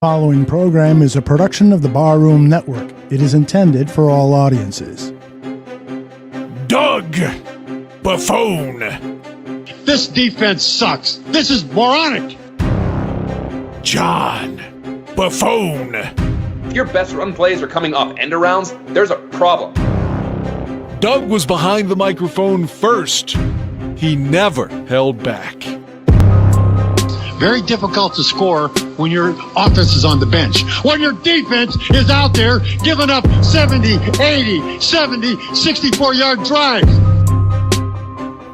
Following program is a production of the Barroom Network. It is intended for all audiences. Doug Buffone. This defense sucks. This is moronic. John Buffone. If your best run plays are coming off end arounds, there's a problem. Doug was behind the microphone first. He never held back. Very difficult to score when your offense is on the bench. When your defense is out there giving up 70, 80, 70, 64-yard drives.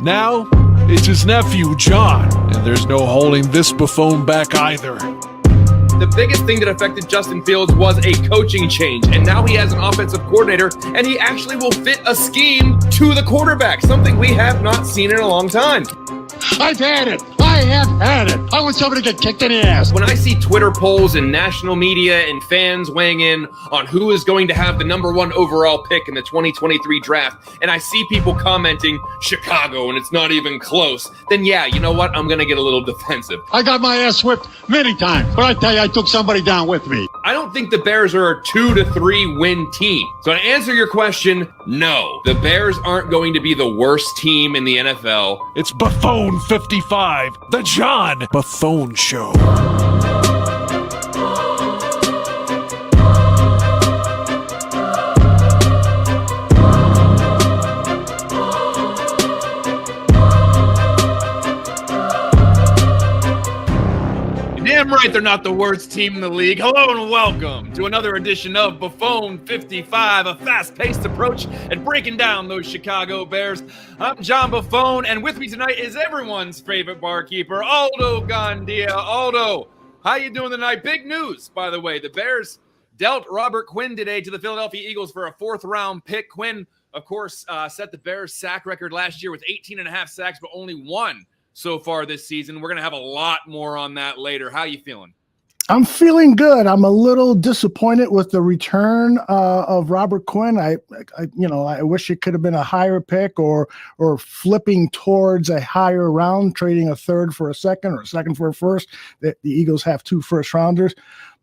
Now, it's his nephew, John, and there's no holding this Buffone back either. The biggest thing that affected Justin Fields was a coaching change, and now he has an offensive coordinator, and he actually will fit a scheme to the quarterback, something we have not seen in a long time. I've had it. I have had it. I want somebody to get kicked in the ass. When I see Twitter polls and national media and fans weighing in on who is going to have the number one overall pick in the 2023 draft, and I see people commenting Chicago and it's not even close, then yeah, you know what? I'm going to get a little defensive. I got my ass whipped many times, but I tell you, I took somebody down with me. I don't think the Bears are a 2 to 3 win team. So to answer your question, no. The Bears aren't going to be the worst team in the NFL. It's Buffone 55, the John Buffone Show. Damn right they're not the worst team in the league. Hello and welcome to another edition of Buffone 55, a fast-paced approach at breaking down those Chicago Bears. I'm John Buffone, and with me tonight is everyone's favorite barkeeper, Aldo Gandia. Aldo, how you doing tonight? Big news, by the way. The Bears dealt Robert Quinn today to the Philadelphia Eagles for a fourth-round pick. Quinn, of course, set the Bears' sack record last year with 18.5 sacks, but only one so far this season. We're going to have a lot more on that later. How you feeling? I'm feeling good. I'm a little disappointed with the return of Robert Quinn. I wish it could have been a higher pick or flipping towards a higher round, trading a third for a second or a second for a first. The Eagles have 2 first-rounders.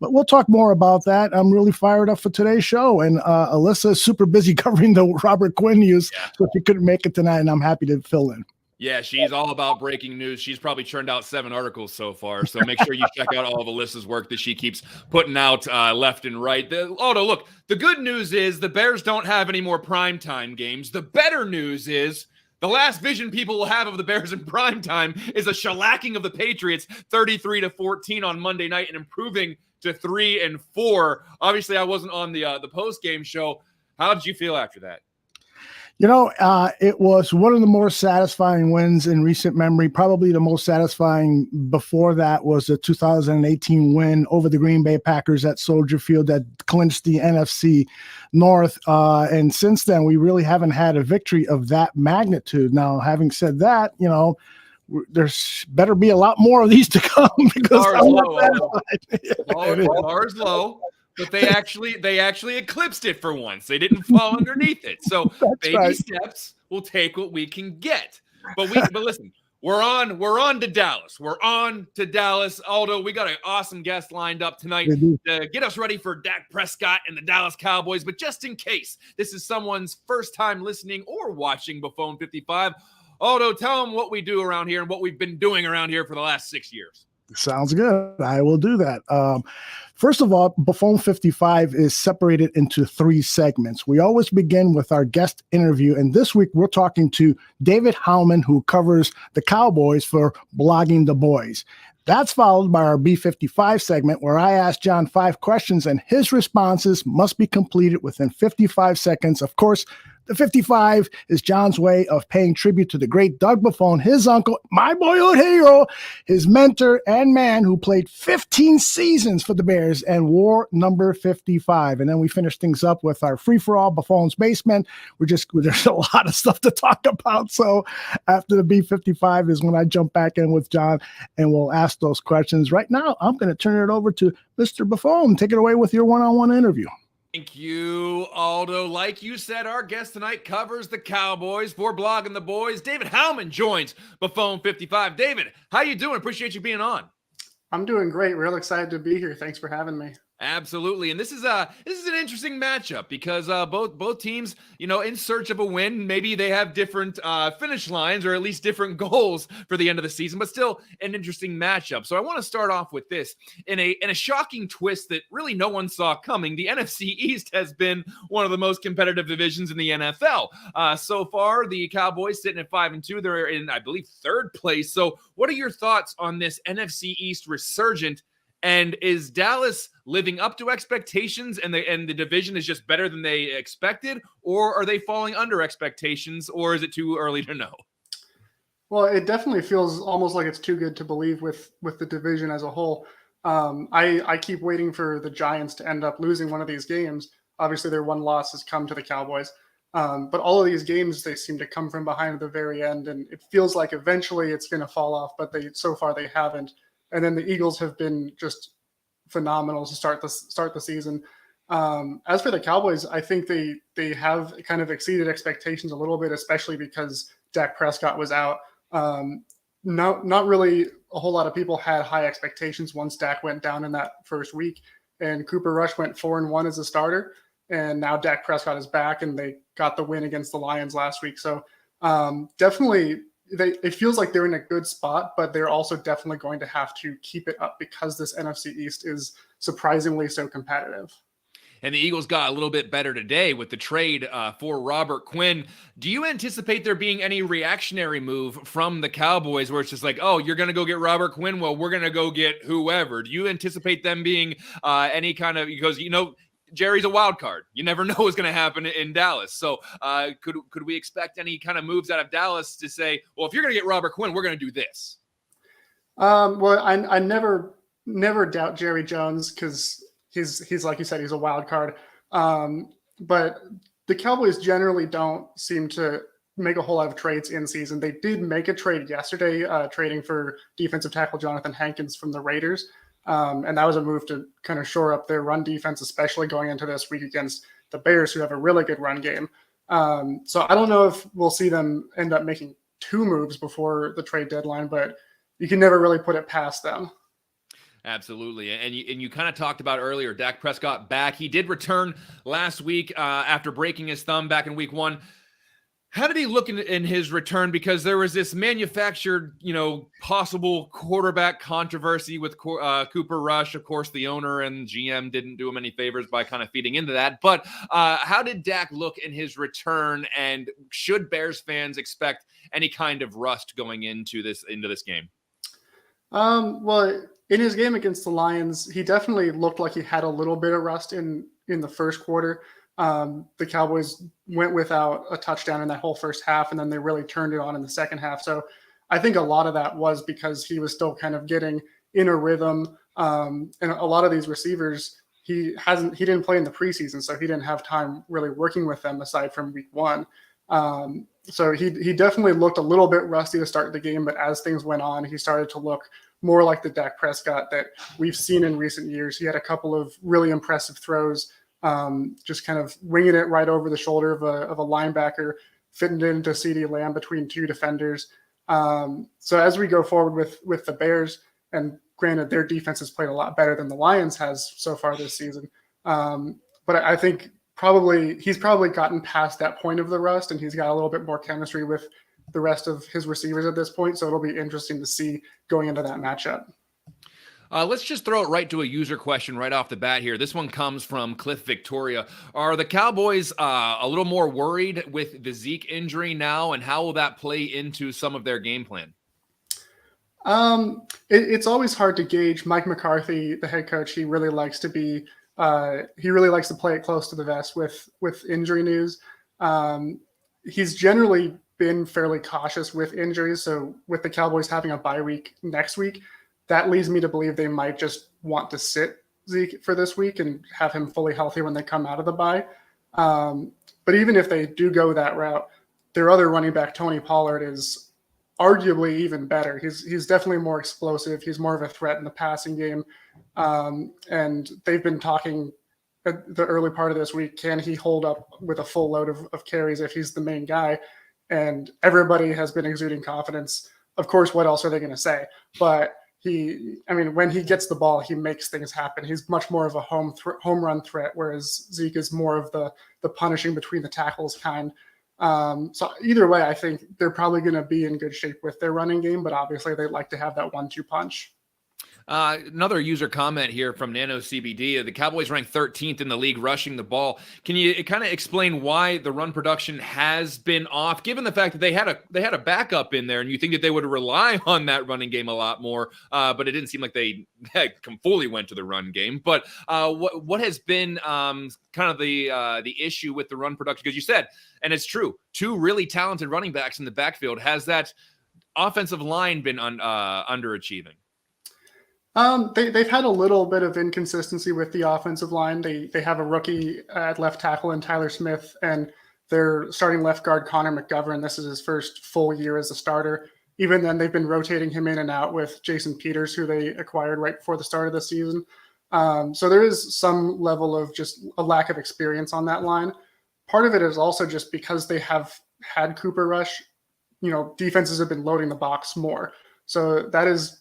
But we'll talk more about that. I'm really fired up for today's show. And Alyssa is super busy covering the Robert Quinn news, so she couldn't make it tonight, and I'm happy to fill in. Yeah, she's all about breaking news. She's probably churned out 7 articles so far. So make sure you check out all of Alyssa's work that she keeps putting out left and right. Although, look, the good news is the Bears don't have any more primetime games. The better news is the last vision people will have of the Bears in primetime is a shellacking of the Patriots 33-14 on Monday night and improving to 3-4. Obviously, I wasn't on the post-game show. How did you feel after that? You know, it was one of the more satisfying wins in recent memory. Probably the most satisfying before that was the 2018 win over the Green Bay Packers at Soldier Field that clinched the NFC North. And since then, we really haven't had a victory of that magnitude. Now, having said that, you know, there's better be a lot more of these to come because Bars low. But they actually eclipsed it for once. They didn't fall underneath it. So baby steps, we'll take what we can get. But listen, we're on to Dallas. We're on to Dallas. Aldo, we got an awesome guest lined up tonight to get us ready for Dak Prescott and the Dallas Cowboys. But just in case this is someone's first time listening or watching Buffone 55, Aldo, tell them what we do around here and what we've been doing around here for the last 6 years. Sounds good. I will do that. First of all, Buffone 55 is separated into 3 segments. We always begin with our guest interview, and this week we're talking to David Howman, who covers the Cowboys for Blogging the Boys. That's followed by our B55 segment, where I ask John 5 questions, and his responses must be completed within 55 seconds. Of course, the 55 is John's way of paying tribute to the great Doug Buffone, his uncle, my boyhood hero, his mentor and man who played 15 seasons for the Bears and wore number 55. And then we finish things up with our free-for-all, Buffone's Basement. There's a lot of stuff to talk about. So after the B55 is when I jump back in with John and we'll ask those questions. Right now, I'm going to turn it over to Mr. Buffone. Take it away with your one-on-one interview. Thank you, Aldo. Like you said, our guest tonight covers the Cowboys for Blogging the Boys. David Howman joins Buffone 55. David, how you doing? Appreciate you being on. I'm doing great. Real excited to be here. Thanks for having me. Absolutely, and this is an interesting matchup because both teams, in search of a win. Maybe they have different finish lines or at least different goals for the end of the season, but still an interesting matchup. So I want to start off with this in a shocking twist that really no one saw coming. The NFC East has been one of the most competitive divisions in the NFL so far. The Cowboys sitting at 5-2. They're in, I believe, third place. So what are your thoughts on this NFC East resurgent? And is Dallas living up to expectations and the division is just better than they expected? Or are they falling under expectations? Or is it too early to know? Well, it definitely feels almost like it's too good to believe with the division as a whole. I keep waiting for the Giants to end up losing one of these games. Obviously, their one loss has come to the Cowboys. But all of these games, they seem to come from behind at the very end. And it feels like eventually it's going to fall off. But so far they haven't. And then the Eagles have been just phenomenal to start the season. As for the Cowboys, I think they have kind of exceeded expectations a little bit, especially because Dak Prescott was out. Not really a whole lot of people had high expectations once Dak went down in that first week. And Cooper Rush went 4-1 as a starter. And now Dak Prescott is back, and they got the win against the Lions last week. So definitely – it feels like they're in a good spot, but they're also definitely going to have to keep it up because this NFC East is surprisingly so competitive. And the Eagles got a little bit better today with the trade for Robert Quinn. Do you anticipate there being any reactionary move from the Cowboys where it's just like, oh, you're going to go get Robert Quinn? Well, we're going to go get whoever. Do you anticipate them being any kind of – because, Jerry's a wild card. You never know what's going to happen in Dallas. So could we expect any kind of moves out of Dallas to say, well, if you're going to get Robert Quinn, we're going to do this? Well, I never doubt Jerry Jones because he's like you said, he's a wild card. But the Cowboys generally don't seem to make a whole lot of trades in season. They did make a trade yesterday, trading for defensive tackle Jonathan Hankins from the Raiders. And that was a move to kind of shore up their run defense, especially going into this week against the Bears, who have a really good run game. So I don't know if we'll see them end up making two moves before the trade deadline, but you can never really put it past them. Absolutely. And you kind of talked about earlier, Dak Prescott back. He did return last week after breaking his thumb back in week 1. How did he look in his return? Because there was this manufactured, possible quarterback controversy with Cooper Rush. Of course, the owner and GM didn't do him any favors by kind of feeding into that. But how did Dak look in his return? And should Bears fans expect any kind of rust going into this game? Well, in his game against the Lions, he definitely looked like he had a little bit of rust in the first quarter. The Cowboys went without a touchdown in that whole first half, and then they really turned it on in the second half. So I think a lot of that was because he was still kind of getting in a rhythm. And a lot of these receivers, he didn't play in the preseason, so he didn't have time really working with them aside from week 1. So he definitely looked a little bit rusty to start the game, but as things went on, he started to look more like the Dak Prescott that we've seen in recent years. He had a couple of really impressive throws, just kind of winging it right over the shoulder of a linebacker, fitting it into CeeDee Lamb between two defenders. So as we go forward with the Bears, and granted their defense has played a lot better than the Lions has so far this season, but I think he's probably gotten past that point of the rust, and he's got a little bit more chemistry with the rest of his receivers at this point. So it'll be interesting to see going into that matchup. Let's just throw it right to a user question right off the bat here. This one comes from Cliff Victoria. Are the Cowboys a little more worried with the Zeke injury now, and how will that play into some of their game plan? It's always hard to gauge. Mike McCarthy, the head coach, he really likes to play it close to the vest with injury news. He's generally been fairly cautious with injuries. So with the Cowboys having a bye week next week, that leads me to believe they might just want to sit Zeke for this week and have him fully healthy when they come out of the bye. But even if they do go that route, their other running back, Tony Pollard, is arguably even better. He's definitely more explosive. He's more of a threat in the passing game. And they've been talking at the early part of this week, can he hold up with a full load of carries if he's the main guy? And everybody has been exuding confidence. Of course, what else are they going to say? But when he gets the ball, he makes things happen. He's much more of a home run threat, whereas Zeke is more of the punishing between the tackles kind. So either way, I think they're probably going to be in good shape with their running game, but obviously they'd like to have that 1-2 punch. Another user comment here from Nano CBD. The Cowboys ranked 13th in the league rushing the ball. Can you kind of explain why the run production has been off, given the fact that they had a backup in there, and you think that they would rely on that running game a lot more, but it didn't seem like they fully went to the run game. But what has been kind of the issue with the run production? Because you said, and it's true, 2 really talented running backs in the backfield. Has that offensive line been underachieving? They've had a little bit of inconsistency with the offensive line. They have a rookie at left tackle in Tyler Smith, and their starting left guard Connor McGovern. This is his first full year as a starter. Even then, they've been rotating him in and out with Jason Peters, who they acquired right before the start of the season. So there is some level of just a lack of experience on that line. Part of it is also just because they have had Cooper Rush, defenses have been loading the box more. So that is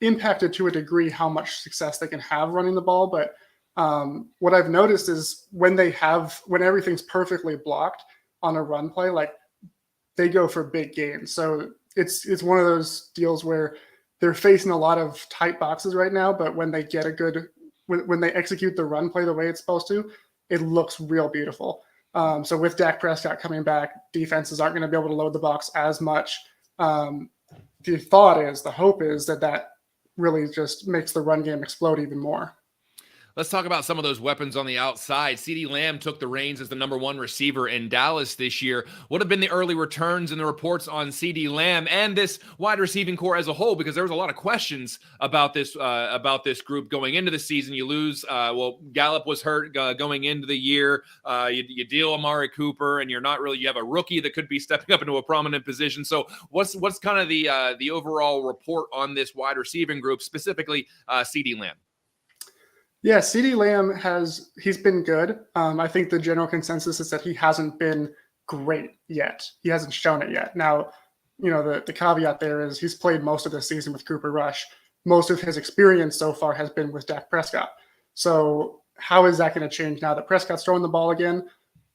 impacted to a degree how much success they can have running the ball. But what I've noticed is when everything's perfectly blocked on a run play, like they go for big gains. So it's one of those deals where they're facing a lot of tight boxes right now, but when they get when they execute the run play the way it's supposed to, it looks real beautiful. So with Dak Prescott coming back, defenses aren't going to be able to load the box as much. The hope is that really just makes the run game explode even more. Let's talk about some of those weapons on the outside. CeeDee Lamb took the reins as the number 1 receiver in Dallas this year. What have been the early returns and the reports on CeeDee Lamb and this wide receiving core as a whole? Because there was a lot of questions about this group going into the season. You lose, Gallup was hurt going into the year. You deal Amari Cooper, and you have a rookie that could be stepping up into a prominent position. So what's kind of the overall report on this wide receiving group, specifically CeeDee Lamb? Yeah, CeeDee Lamb he's been good. I think the general consensus is that he hasn't been great yet. He hasn't shown it yet. Now, the caveat there is he's played most of the season with Cooper Rush. Most of his experience so far has been with Dak Prescott. So how is that going to change now that Prescott's throwing the ball again?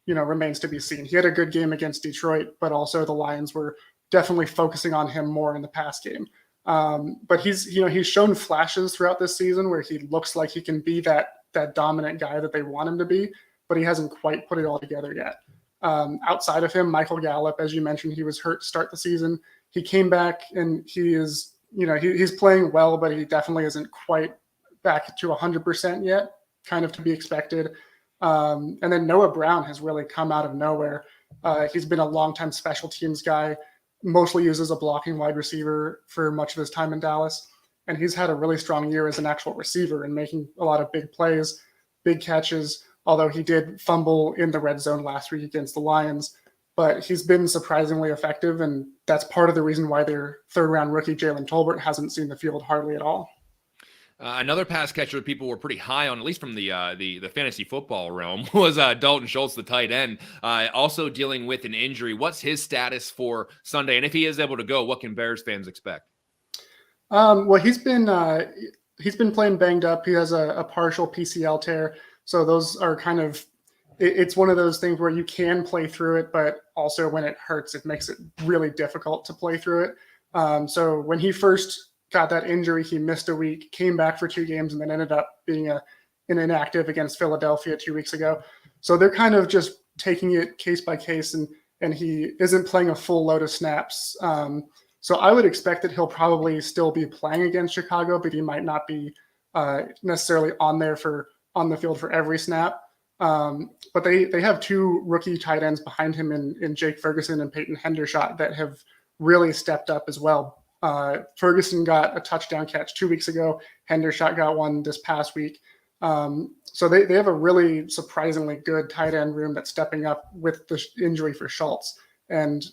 Remains to be seen. He had a good game against Detroit, but also the Lions were definitely focusing on him more in the pass game. But he's shown flashes throughout this season where he looks like he can be that dominant guy that they want him to be, but he hasn't quite put it all together yet. Outside of him, Michael Gallup, as you mentioned, he was hurt to start the season. He came back and he is, he's playing well, but he definitely isn't quite back to 100% yet, kind of to be expected. And then Noah Brown has really come out of nowhere. He's been a longtime special teams guy, mostly used as a blocking wide receiver for much of his time in Dallas. And he's had a really strong year as an actual receiver and making a lot of big plays, big catches, although he did fumble in the red zone last week against the Lions. But he's been surprisingly effective, and that's part of the reason why their third-round rookie Jalen Tolbert hasn't seen the field hardly at all. Another pass catcher that people were pretty high on, at least from the fantasy football realm, was Dalton Schultz, the tight end, also dealing with an injury. What's his status for Sunday? And if he is able to go, what can Bears fans expect? Well, he's been playing banged up. He has a partial PCL tear. So those are kind of it's one of those things where you can play through it, but also when it hurts, it makes it really difficult to play through it. So when he first got that injury, he missed a week, came back for 2 games, and then ended up being an inactive against Philadelphia 2 weeks ago. So they're kind of just taking it case by case, and he isn't playing a full load of snaps. So I would expect that he'll probably still be playing against Chicago, but he might not be necessarily on the field for every snap. But they have 2 rookie tight ends behind him in Jake Ferguson and Peyton Hendershot that have really stepped up as well. Ferguson got a touchdown catch 2 weeks ago. Hendershot got one this past week. So they have a really surprisingly good tight end room that's stepping up with the injury for Schultz. And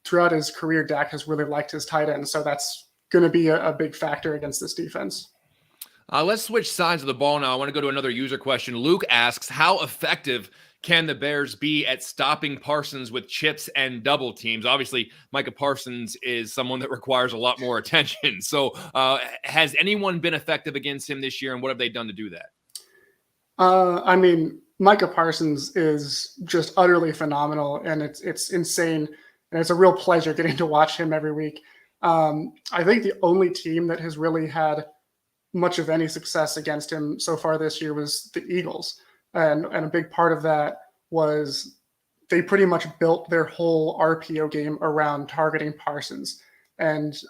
throughout his career, Dak has really liked his tight end. So that's going to be a big factor against this defense. Let's switch sides of the ball now. I want to go to another user question. Luke asks, how effective can the Bears be at stopping Parsons with chips and double teams? Obviously, Micah Parsons is someone that requires a lot more attention. So has anyone been effective against him this year, and what have they done to do that? I mean, Micah Parsons is just utterly phenomenal, and it's insane, and it's a real pleasure getting to watch him every week. I think the only team that has really had much of any success against him so far this year was the Eagles, and a big part of that was they pretty much built their whole RPO game around targeting Parsons, and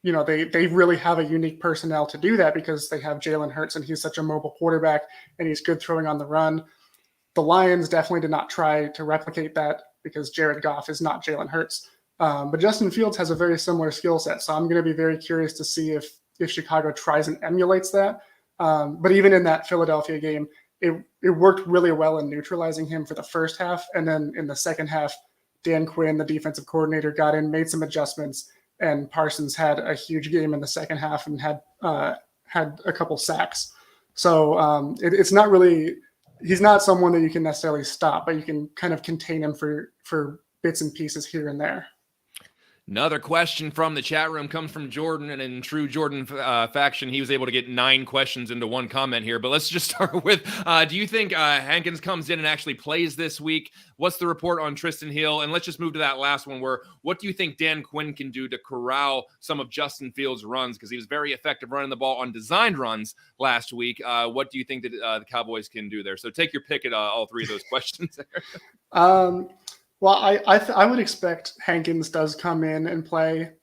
they really have a unique personnel to do that because they have Jalen Hurts and he's such a mobile quarterback and he's good throwing on the run. The Lions definitely did not try to replicate that because Jared Goff is not Jalen Hurts. But Justin Fields has a very similar skill set. So I'm going to be very curious to see if Chicago tries and emulates that. But even in that Philadelphia game, it worked really well in neutralizing him for the first half. And then in the second half, Dan Quinn, the defensive coordinator, got in, made some adjustments, and Parsons had a huge game in the second half and had a couple sacks. So it's not really – he's not someone that you can necessarily stop, but you can kind of contain him for bits and pieces here and there. Another question from the chat room comes from Jordan, and in true Jordan fashion, he was able to get 9 questions into one comment here. But let's just start with, do you think Hankins comes in and actually plays this week? What's the report on Tristan Hill? And let's just move to that last one where what do you think Dan Quinn can do to corral some of Justin Fields' runs? Because he was very effective running the ball on designed runs last week. What do you think that the Cowboys can do there? So take your pick at all 3 of those questions there. Well, I would expect Hankins does come in and play.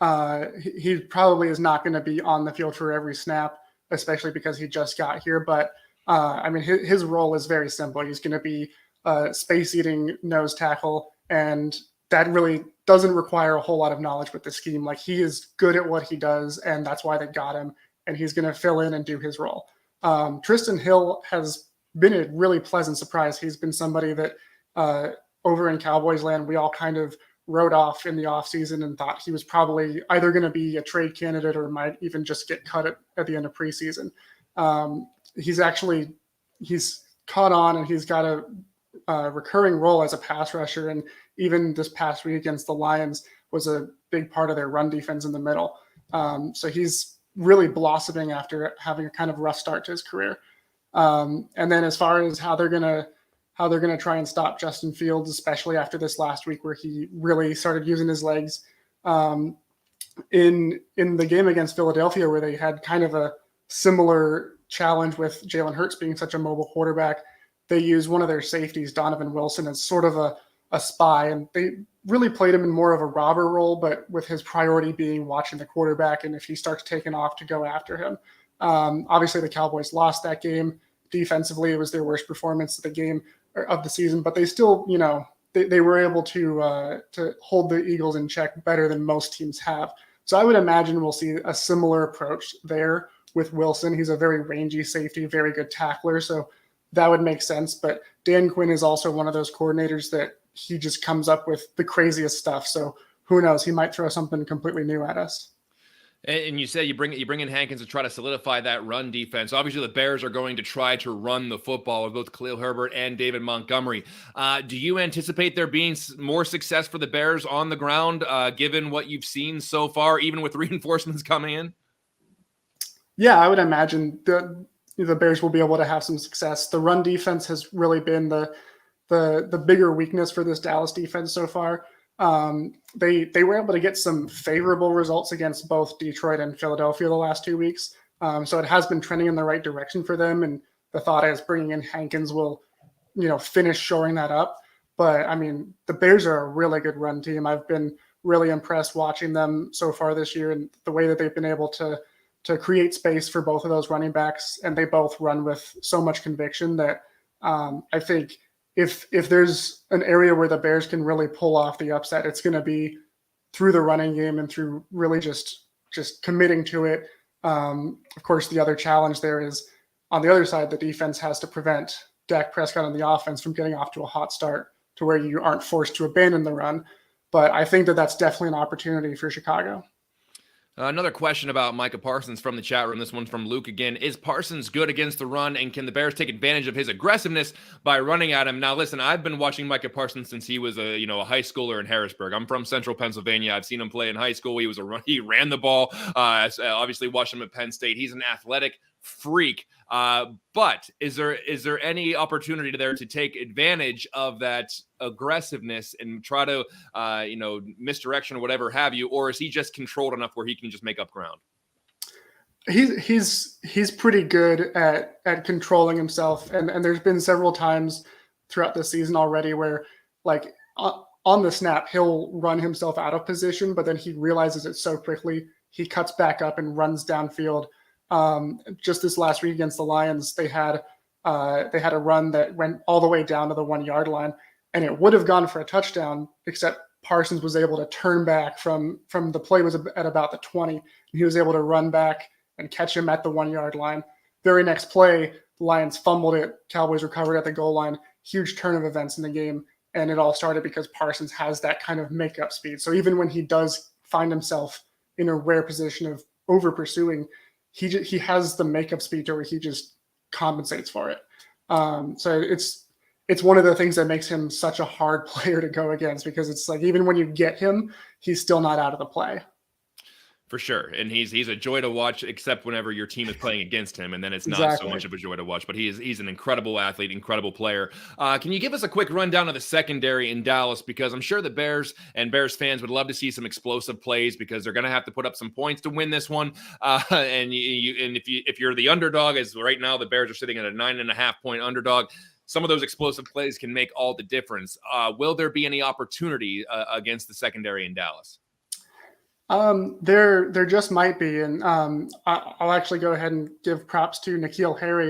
He probably is not going to be on the field for every snap, especially because he just got here. But I mean, his role is very simple. He's going to be space-eating nose tackle, and that really doesn't require a whole lot of knowledge with the scheme. Like, he is good at what he does, and that's why they got him. And he's going to fill in and do his role. Tristan Hill has been a really pleasant surprise. He's been somebody that over in Cowboys land, we all kind of wrote off in the offseason and thought he was probably either going to be a trade candidate or might even just get cut at the end of preseason. He's caught on, and he's got a recurring role as a pass rusher. And even this past week against the Lions was a big part of their run defense in the middle. So he's really blossoming after having a kind of rough start to his career. And then as far as how they're going to try and stop Justin Fields, especially after this last week where he really started using his legs. In the game against Philadelphia, where they had kind of a similar challenge with Jalen Hurts being such a mobile quarterback, they used one of their safeties, Donovan Wilson, as sort of a spy, and they really played him in more of a robber role, but with his priority being watching the quarterback, and if he starts taking off, to go after him. Obviously, the Cowboys lost that game. Defensively, it was their worst performance of the season, but they still, they were able to hold the Eagles in check better than most teams have. So I would imagine we'll see a similar approach there with Wilson. He's a very rangy safety, very good tackler, so that would make sense. But Dan Quinn is also one of those coordinators that he just comes up with the craziest stuff. So who knows? He might throw something completely new at us. And you said you bring in Hankins to try to solidify that run defense. Obviously, the Bears are going to try to run the football with both Khalil Herbert and David Montgomery. Do you anticipate there being more success for the Bears on the ground, given what you've seen so far, even with reinforcements coming in? Yeah, I would imagine the Bears will be able to have some success. The run defense has really been the bigger weakness for this Dallas defense so far. They were able to get some favorable results against both Detroit and Philadelphia the last 2 weeks. So it has been trending in the right direction for them. And the thought is bringing in Hankins will, finish shoring that up. But I mean, the Bears are a really good run team. I've been really impressed watching them so far this year and the way that they've been able to create space for both of those running backs. And they both run with so much conviction that I think if there's an area where the Bears can really pull off the upset, it's going to be through the running game and through really just committing to it. Of course, the other challenge there is on the other side, the defense has to prevent Dak Prescott on the offense from getting off to a hot start to where you aren't forced to abandon the run. But I think that that's definitely an opportunity for Chicago. Another question about Micah Parsons from the chat room. This one's from Luke again. Is Parsons good against the run, and can the Bears take advantage of his aggressiveness by running at him? Now, listen, I've been watching Micah Parsons since he was a high schooler in Harrisburg. I'm from Central Pennsylvania. I've seen him play in high school. He ran the ball. Obviously, watched him at Penn State. He's an athletic freak. But is there any opportunity there to take advantage of that aggressiveness and try to misdirection or whatever have you, or is he just controlled enough where he can just make up ground? He's pretty good at controlling himself, and there's been several times throughout the season already where, like, on the snap he'll run himself out of position, but then he realizes it so quickly he cuts back up and runs downfield. Just this last week against the Lions, they had a run that went all the way down to the 1 yard line, and it would have gone for a touchdown, except Parsons was able to turn back from the play was at about the 20, and he was able to run back and catch him at the 1 yard line. Very next play, the Lions fumbled it. Cowboys recovered at the goal line. Huge turn of events in the game, and it all started because Parsons has that kind of makeup speed. So even when he does find himself in a rare position of over pursuing, he has the makeup speed to where he just compensates for it. So it's one of the things that makes him such a hard player to go against, because it's like, even when you get him, he's still not out of the play. For sure. And he's a joy to watch, except whenever your team is playing against him, and then it's not so much of a joy to watch. But he's an incredible athlete, incredible player. Can you give us a quick rundown of the secondary in Dallas? Because I'm sure the Bears and Bears fans would love to see some explosive plays, because they're going to have to put up some points to win this one. And if you're the underdog, as right now the Bears are sitting at a 9.5-point underdog, some of those explosive plays can make all the difference. Will there be any opportunity against the secondary in Dallas? There just might be, and I'll actually go ahead and give props to N'Keal Harry.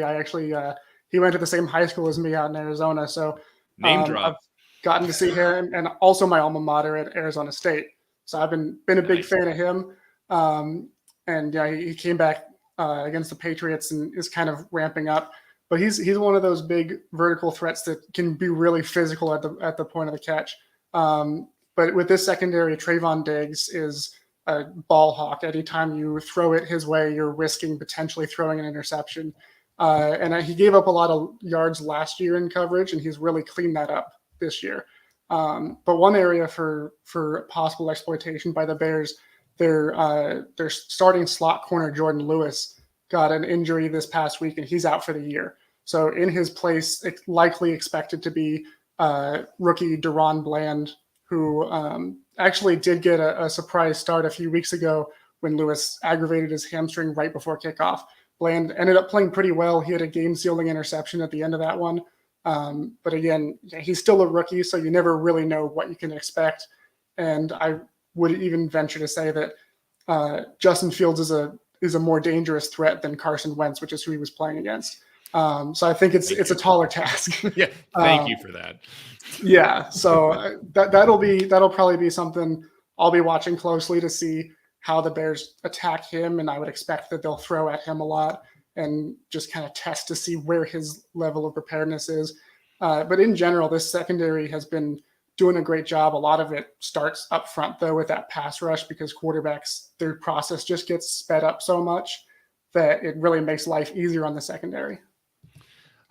He went to the same high school as me out in Arizona, so name drop. I've gotten to see him, and also my alma mater at Arizona State. So I've been a big fan of him. And yeah, he came back against the Patriots and is kind of ramping up. But he's one of those big vertical threats that can be really physical at the point of the catch. But with this secondary, Trayvon Diggs is a ball hawk. Anytime you throw it his way, you're risking potentially throwing an interception. And he gave up a lot of yards last year in coverage, and he's really cleaned that up this year. But one area for possible exploitation by the Bears, their starting slot corner, Jordan Lewis, got an injury this past week, and he's out for the year. So in his place, it's likely expected to be rookie Deron Bland, who actually did get a surprise start a few weeks ago when Lewis aggravated his hamstring right before kickoff. Bland ended up playing pretty well. He had a game-sealing interception at the end of that one. But again, he's still a rookie, so you never really know what you can expect. And I would even venture to say that Justin Fields is a more dangerous threat than Carson Wentz, which is who he was playing against. So I think it's a taller task. Yeah, thank you for that. Yeah, so that'll probably be something I'll be watching closely to see how the Bears attack him, and I would expect that they'll throw at him a lot and just kind of test to see where his level of preparedness is. But in general, this secondary has been doing a great job. A lot of it starts up front, though, with that pass rush, because quarterbacks, their process just gets sped up so much that it really makes life easier on the secondary.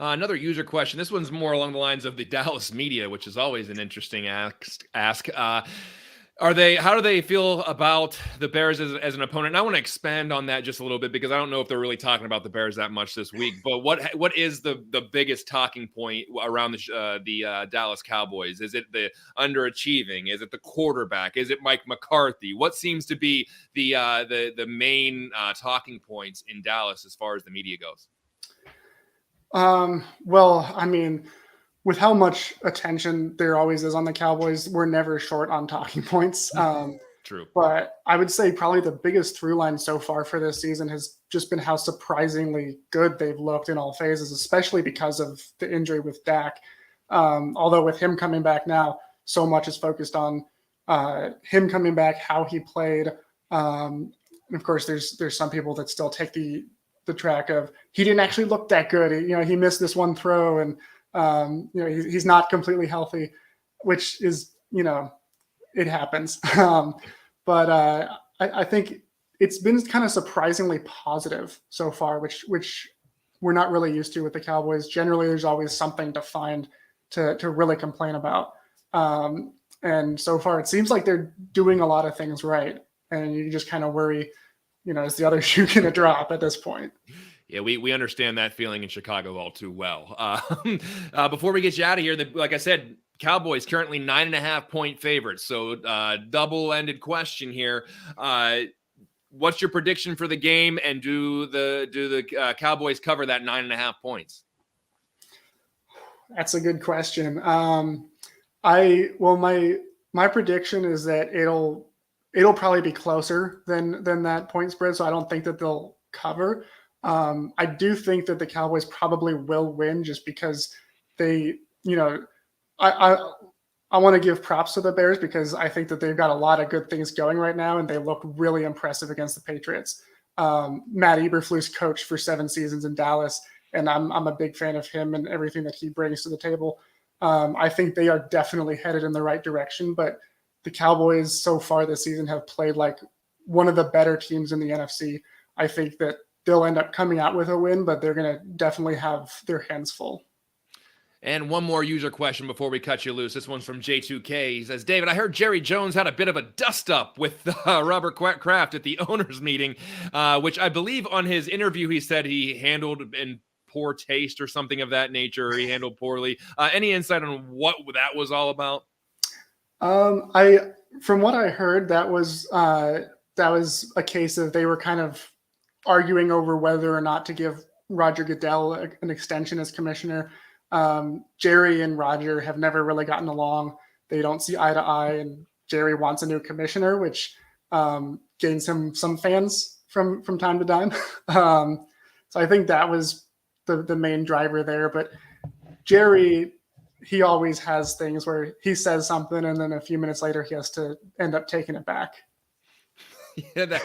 Another user question. This one's more along the lines of the Dallas media, which is always an interesting ask. How do they feel about the Bears as an opponent? And I want to expand on that just a little bit, because I don't know if they're really talking about the Bears that much this week. But what is the biggest talking point around the Dallas Cowboys? Is it the underachieving? Is it the quarterback? Is it Mike McCarthy? What seems to be the main talking points in Dallas as far as the media goes? Well, I mean, with how much attention there always is on the Cowboys, we're never short on talking points. True. But I would say probably the biggest through line so far for this season has just been how surprisingly good they've looked in all phases, especially because of the injury with Dak. Although with him coming back now, so much is focused on him coming back, how he played. And of course, there's some people that still take the track of he didn't actually look that good. He missed this one throw, and he's not completely healthy, which is, it happens. But I think it's been kind of surprisingly positive so far, which we're not really used to with the Cowboys. Generally, there's always something to find to really complain about. And so far, it seems like they're doing a lot of things right. And you just kind of worry, is the other shoe going to drop at this point? Yeah, we understand that feeling in Chicago all too well. Before we get you out of here, like I said, Cowboys currently 9.5-point favorites. So double-ended question here. What's your prediction for the game, and do the Cowboys cover that 9.5 points? That's a good question. My prediction is that it'll probably be closer than that point spread. So I don't think that they'll cover. I do think that the Cowboys probably will win, just because they, I want to give props to the Bears, because I think that they've got a lot of good things going right now, and they look really impressive against the Patriots. Matt Eberflus coached for 7 seasons in Dallas, and I'm a big fan of him and everything that he brings to the table. I think they are definitely headed in the right direction, but the Cowboys so far this season have played like one of the better teams in the NFC. I think that they'll end up coming out with a win, but they're going to definitely have their hands full. And one more user question before we cut you loose. This one's from J2K. He says, David, I heard Jerry Jones had a bit of a dust-up with Robert Kraft at the owners' meeting, which I believe on his interview he said he handled in poor taste or something of that nature. He handled poorly. Any insight on what that was all about? From what I heard, that was a case of they were kind of arguing over whether or not to give Roger Goodell an extension as commissioner. Jerry and Roger have never really gotten along. They don't see eye to eye, and Jerry wants a new commissioner, which gains him some fans from time to time. So I think that was the main driver there. But Jerry, he always has things where he says something, and then a few minutes later he has to end up taking it back. Yeah,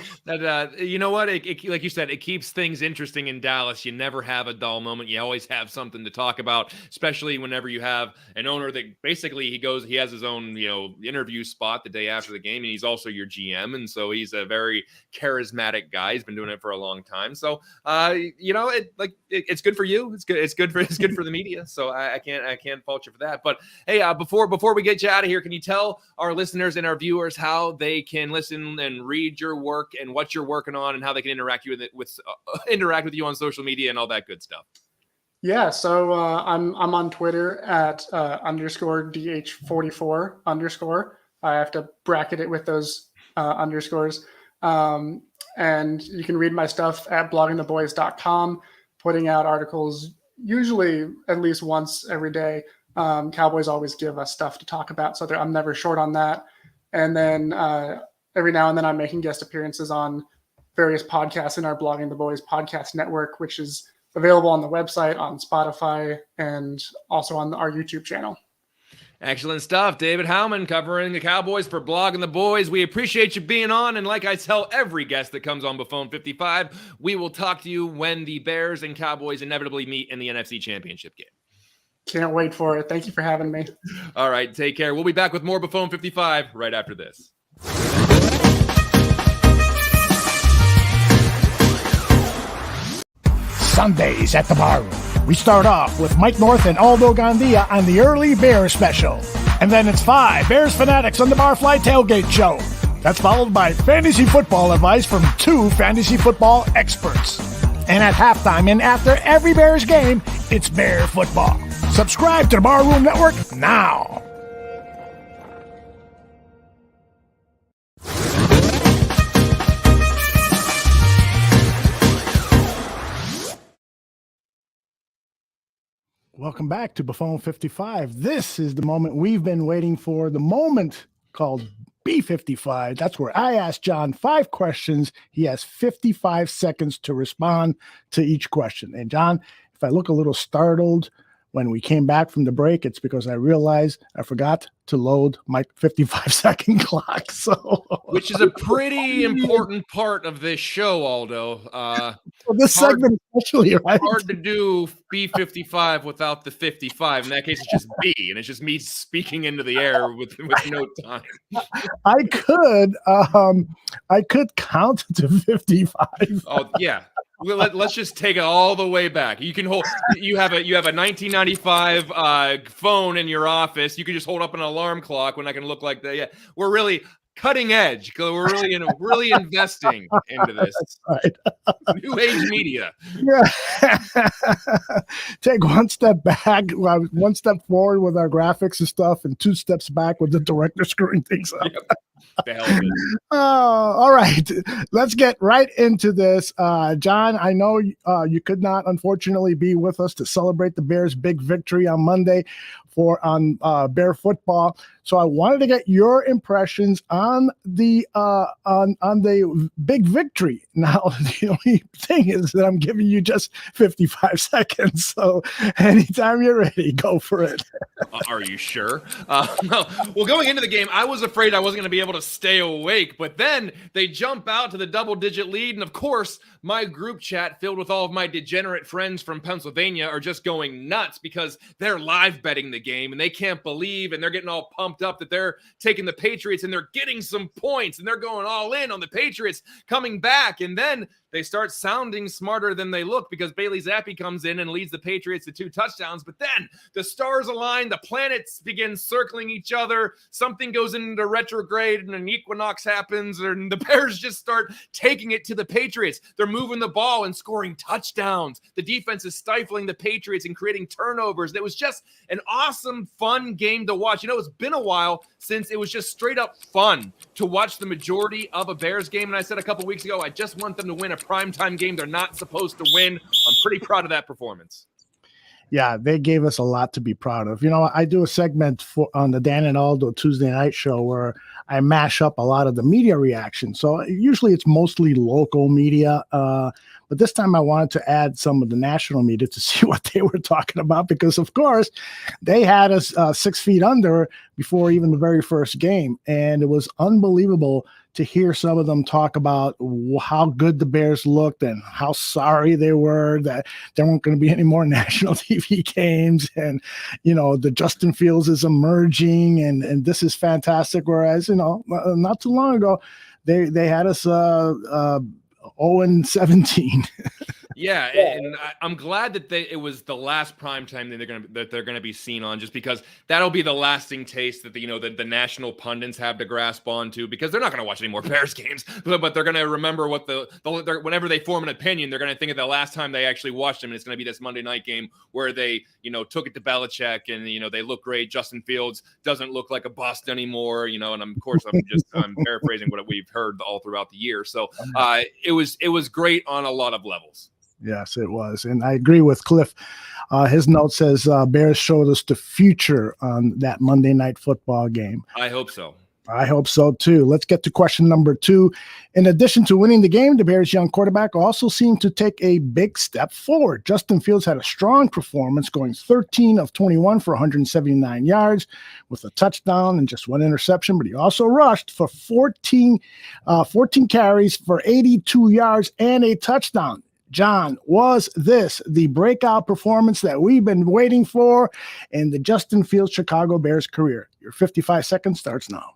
you know what? It, like you said, it keeps things interesting in Dallas. You never have a dull moment. You always have something to talk about, especially whenever you have an owner that basically he has his own, interview spot the day after the game, and he's also your GM, and so he's a very charismatic guy. He's been doing it for a long time, so it's good for you. It's good for the media. So I can't fault you for that. But hey, before we get you out of here, can you tell our listeners and our viewers how they can listen and read your work and what you're working on, and how they can interact with you on social media and all that good stuff? Yeah, so I'm on Twitter at _DH44_. I have to bracket it with those underscores. And you can read my stuff at bloggingtheboys.com, putting out articles usually at least once every day. Cowboys always give us stuff to talk about, so I'm never short on that. And then every now and then I'm making guest appearances on various podcasts in our Blogging the Boys podcast network, which is available on the website, on Spotify, and also on our YouTube channel. Excellent stuff. David Howman covering the Cowboys for Blogging the Boys. We appreciate you being on. And like I tell every guest that comes on Buffone 55, we will talk to you when the Bears and Cowboys inevitably meet in the NFC Championship game. Can't wait for it. Thank you for having me. All right. Take care. We'll be back with more Buffone 55 right after this. Sundays at the Bar Room. We start off with Mike North and Aldo Gandia on the Early Bears Special. And then it's 5 Bears Fanatics on the Barfly Tailgate Show. That's followed by fantasy football advice from 2 fantasy football experts. And at halftime and after every Bears game, it's Bear Football. Subscribe to the Bar Room Network now. Welcome back to Buffone 55. This is the moment we've been waiting for, the moment called B55. That's where I ask John 5 questions. He has 55 seconds to respond to each question. And John, if I look a little startled When we came back from the break, it's because I realized I forgot to load my 55-second clock. So, which is a pretty important part of this show, Aldo. well, this segment especially, right? Hard to do B55 without the 55. In that case, it's just B, and it's just me speaking into the air with no time. I could count to 55. Oh yeah. Well, let's just take it all the way back. You can hold. You have a 1995 phone in your office. You can just hold up an alarm clock when I can look like that. Yeah, we're really cutting edge. We're really investing into this. Right. New age media. Yeah. Take one step back, one step forward with our graphics and stuff, and 2 steps back with the director screwing things up. Yep. The hell of it. All right. Let's get right into this. John, I know you could not, unfortunately, be with us to celebrate the Bears' big victory on Monday on Bear football. So I wanted to get your impressions on the big victory. Now, the only thing is that I'm giving you just 55 seconds. So anytime you're ready, go for it. Are you sure? Well, going into the game, I was afraid I wasn't going to be able to stay awake. But then they jump out to the double-digit lead. And, of course, my group chat filled with all of my degenerate friends from Pennsylvania are just going nuts because they're live betting the game. And they can't believe, and they're getting all pumped up that they're taking the Patriots and they're getting some points. And they're going all in on the Patriots coming back. And then they start sounding smarter than they look because Bailey Zappi comes in and leads the Patriots to 2 touchdowns. But then the stars align, the planets begin circling each other. Something goes into retrograde and an equinox happens, and the Bears just start taking it to the Patriots. They're moving the ball and scoring touchdowns. The defense is stifling the Patriots and creating turnovers. It was just an awesome, fun game to watch. You know, it's been a while since it was just straight up fun to watch the majority of a Bears game. And I said a couple weeks ago, I just want them to win a primetime game they're not supposed to win. I'm pretty proud of that performance. Yeah, they gave us a lot to be proud of. You know, I do a segment on the Dan and Aldo Tuesday night show where I mash up a lot of the media reactions. So usually it's mostly local media, but this time I wanted to add some of the national media to see what they were talking about because, of course, they had us 6 feet under before even the very first game, and it was unbelievable to hear some of them talk about how good the Bears looked and how sorry they were that there weren't going to be any more national TV games. And, you know, the Justin Fields is emerging and this is fantastic. Whereas, you know, not too long ago, they had us 0-17. Yeah, and I'm glad that it was the last primetime that they're gonna be seen on, just because that'll be the lasting taste that the national pundits have to grasp onto, because they're not gonna watch any more Bears games, but they're gonna remember what whenever they form an opinion, they're gonna think of the last time they actually watched them, and it's gonna be this Monday night game where they took it to Belichick and they look great. Justin Fields doesn't look like a bust anymore, and of course I'm paraphrasing what we've heard all throughout the year. So it was great on a lot of levels. Yes, it was. And I agree with Cliff. His note says Bears showed us the future on that Monday night football game. I hope so. I hope so, too. Let's get to question number 2. In addition to winning the game, the Bears' young quarterback also seemed to take a big step forward. Justin Fields had a strong performance, going 13 of 21 for 179 yards with a touchdown and just 1 interception, but he also rushed for 14 carries for 82 yards and a touchdown. John, was this the breakout performance that we've been waiting for in the Justin Fields Chicago Bears career? Your 55 seconds starts now.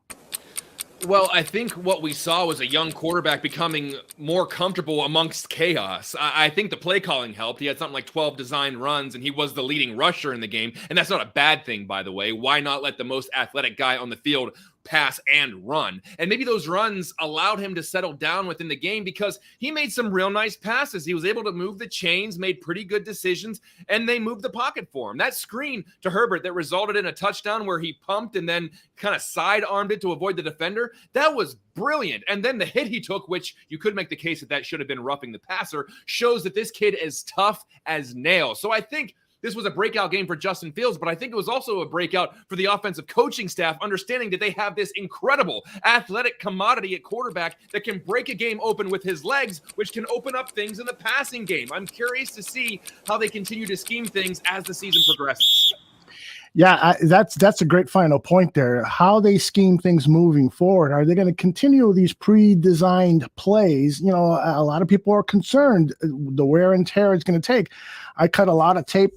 Well, I think what we saw was a young quarterback becoming more comfortable amongst chaos. I think the play calling helped. He had something like 12 designed runs, and he was the leading rusher in the game. And that's not a bad thing, by the way. Why not let the most athletic guy on the field pass and run? And maybe those runs allowed him to settle down within the game because he made some real nice passes. He was able to move the chains, made pretty good decisions, and they moved the pocket for him. That screen to Herbert that resulted in a touchdown where he pumped and then kind of side-armed it to avoid the defender, that was brilliant. And then the hit he took, which you could make the case that should have been roughing the passer, shows that this kid is tough as nails. So I think this was a breakout game for Justin Fields, but I think it was also a breakout for the offensive coaching staff, understanding that they have this incredible athletic commodity at quarterback that can break a game open with his legs, which can open up things in the passing game. I'm curious to see how they continue to scheme things as the season progresses. Yeah, that's a great final point there. How they scheme things moving forward. Are they going to continue these pre-designed plays? You know, a lot of people are concerned the wear and tear it's going to take. I cut a lot of tape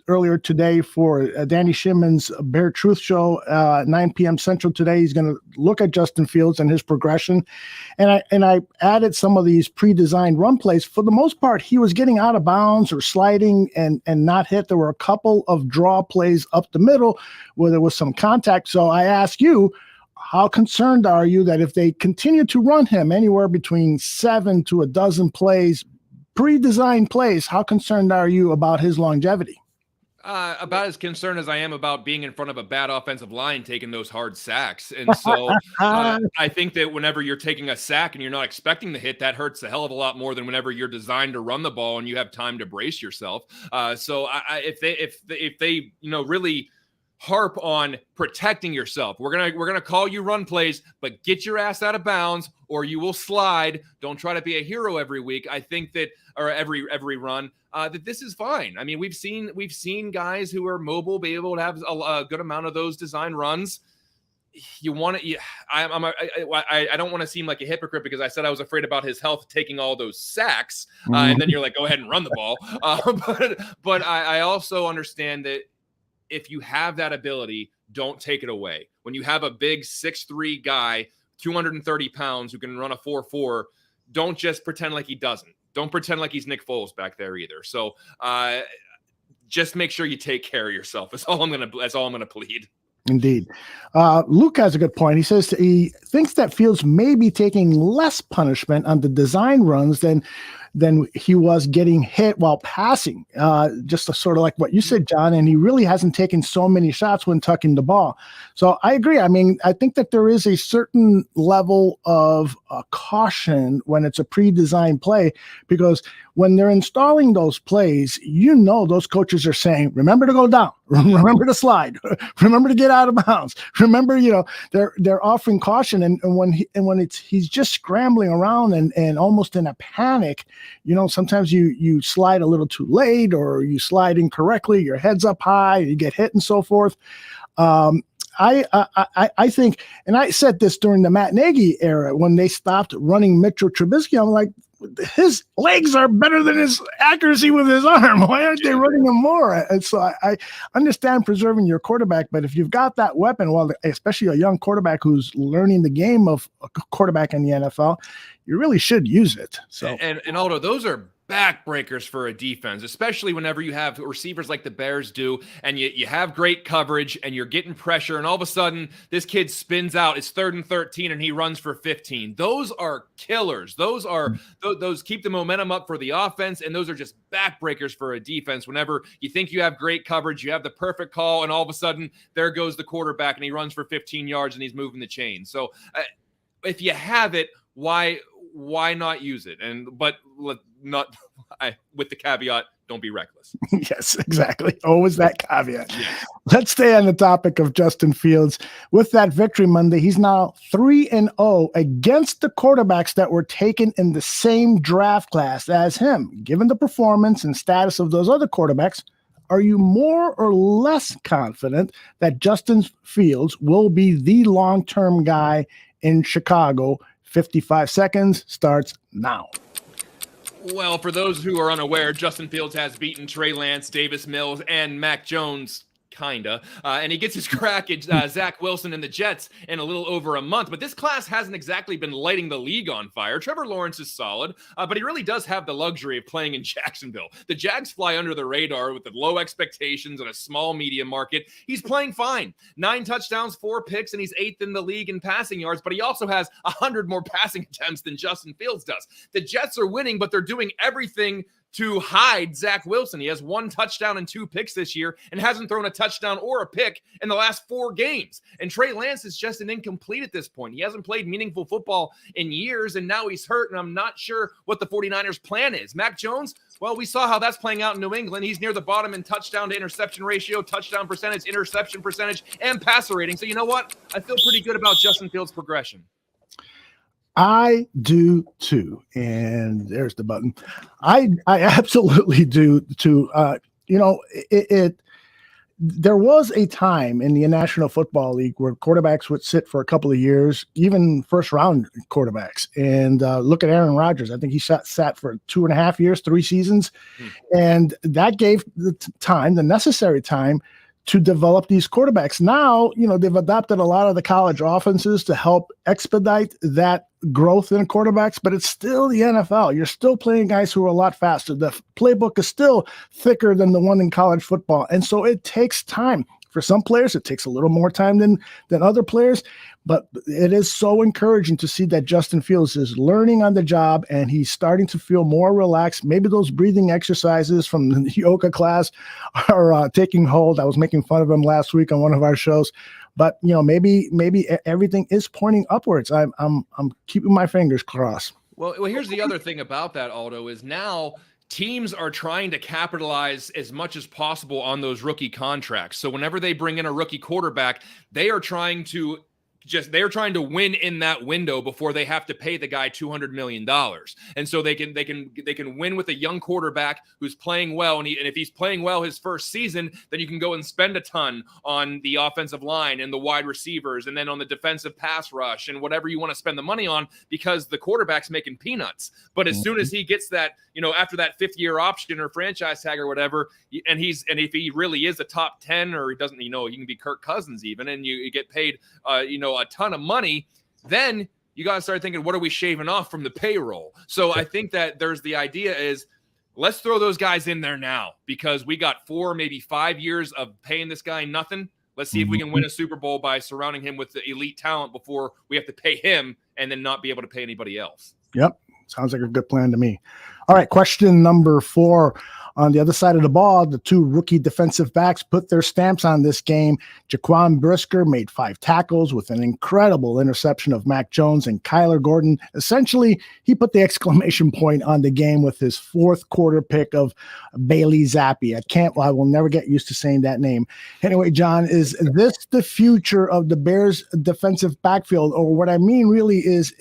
earlier today for Danny Shimon's Bear Truth Show, 9 p.m. Central today. He's going to look at Justin Fields and his progression. And I added some of these pre-designed run plays. For the most part, he was getting out of bounds or sliding and not hit. There were a couple of draw plays up the middle where there was some contact. So I ask you, how concerned are you that if they continue to run him anywhere between 7 to a dozen plays, pre-designed plays, how concerned are you about his longevity? About as concerned as I am about being in front of a bad offensive line taking those hard sacks. And so I think that whenever you're taking a sack and you're not expecting the hit, that hurts a hell of a lot more than whenever you're designed to run the ball and you have time to brace yourself. If they really harp on protecting yourself, we're gonna call you run plays, but get your ass out of bounds or you will slide. Don't try to be a hero every week. I think that, or every run, that this is fine. I mean, we've seen guys who are mobile be able to have a good amount of those design runs. You want to? I don't want to seem like a hypocrite because I said I was afraid about his health taking all those sacks, and then you're like, go ahead and run the ball. But I also understand that if you have that ability, don't take it away. When you have a big 6'3" guy, 230 pounds, who can run a 4.4, don't just pretend like he doesn't. Don't pretend like he's Nick Foles back there either. So just make sure you take care of yourself. That's all I'm gonna plead. Indeed. Luke has a good point. He says he thinks that Fields may be taking less punishment on the design runs than he was getting hit while passing, just sort of like what you said, John, and he really hasn't taken so many shots when tucking the ball. So I agree. I mean, I think that there is a certain level of caution when it's a pre-designed play, because when they're installing those plays, you know, those coaches are saying, remember to go down, remember to slide, remember to get out of bounds, remember, you know, they're offering caution. And when he's just scrambling around and almost in a panic, you know, sometimes you slide a little too late or you slide incorrectly, your head's up high, you get hit and so forth. I think, and I said this during the Matt Nagy era when they stopped running Mitchell Trubisky, I'm like, his legs are better than his accuracy with his arm. Why aren't they running him more? And so I understand preserving your quarterback, but if you've got that weapon, well, especially a young quarterback who's learning the game of a quarterback in the NFL, you really should use it. So and Aldo, those are backbreakers for a defense, especially whenever you have receivers like the Bears do, and you have great coverage and you're getting pressure, and all of a sudden this kid spins out, it's 3rd and 13 and he runs for 15. Those are killers. Those keep the momentum up for the offense, and those are just backbreakers for a defense. Whenever you think you have great coverage, you have the perfect call, and all of a sudden there goes the quarterback and he runs for 15 yards and he's moving the chain. So if you have it, why not use it? But with the caveat, don't be reckless. Yes, exactly. Always that caveat. Yes. Let's stay on the topic of Justin Fields. With that victory Monday, he's now 3-0 against the quarterbacks that were taken in the same draft class as him. Given the performance and status of those other quarterbacks, are you more or less confident that Justin Fields will be the long-term guy in Chicago? 55 seconds starts now. Well, for those who are unaware, Justin Fields has beaten Trey Lance, Davis Mills, and Mac Jones, kinda. And he gets his crack at Zach Wilson and the Jets in a little over a month. But this class hasn't exactly been lighting the league on fire. Trevor Lawrence is solid, but he really does have the luxury of playing in Jacksonville. The Jags fly under the radar with the low expectations and a small media market. He's playing fine. 9 touchdowns, 4 picks, and he's 8th in the league in passing yards, but he also has 100 more passing attempts than Justin Fields does. The Jets are winning, but they're doing everything to hide Zach Wilson. He has 1 touchdown and 2 picks this year and hasn't thrown a touchdown or a pick in the last 4 games. And Trey Lance is just an incomplete at this point. He hasn't played meaningful football in years, and now he's hurt, and I'm not sure what the 49ers plan is. Mac Jones, Well, we saw how that's playing out in New England. He's near the bottom in touchdown to interception ratio, touchdown percentage, interception percentage, and passer rating. So you know what? I feel pretty good about Justin Fields' progression. I do too. And there's the button. I absolutely do too. There was a time in the National Football League where quarterbacks would sit for a couple of years, even first-round quarterbacks. And look at Aaron Rodgers. I think he sat for 2.5 years, 3 seasons. And that gave the necessary time to develop these quarterbacks. Now, they've adopted a lot of the college offenses to help expedite that growth in quarterbacks, but it's still the NFL. You're still playing guys who are a lot faster. The playbook is still thicker than the one in college football. And so it takes time. For some players, it takes a little more time than other players, but it is so encouraging to see that Justin Fields is learning on the job and he's starting to feel more relaxed. Maybe those breathing exercises from the yoga class are taking hold. I was making fun of him last week on one of our shows, but maybe everything is pointing upwards. I'm keeping my fingers crossed. Well, here's the other thing about that, Aldo, is now teams are trying to capitalize as much as possible on those rookie contracts. So whenever they bring in a rookie quarterback, they are trying to win in that window before they have to pay the guy $200 million. And so they can win with a young quarterback who's playing well. And if he's playing well his first season, then you can go and spend a ton on the offensive line and the wide receivers, and then on the defensive pass rush and whatever you want to spend the money on, because the quarterback's making peanuts. But as soon as he gets that, after that 5th-year option or franchise tag or whatever, and if he really is a top 10, or he doesn't, he can be Kirk Cousins even, and you get paid, a ton of money, then you got to start thinking, what are we shaving off from the payroll? So I think that there's the idea is, let's throw those guys in there now, because we got 4, maybe 5 years of paying this guy nothing. Let's see if we can win a Super Bowl by surrounding him with the elite talent before we have to pay him and then not be able to pay anybody else. Yep. Sounds like a good plan to me. All right. Question number 4. On the other side of the ball, the 2 rookie defensive backs put their stamps on this game. Jaquan Brisker made 5 tackles with an incredible interception of Mac Jones, and Kyler Gordon, essentially, he put the exclamation point on the game with his 4th quarter pick of Bailey Zappi. I will never get used to saying that name. Anyway, John, is this the future of the Bears defensive backfield? Or what I mean really is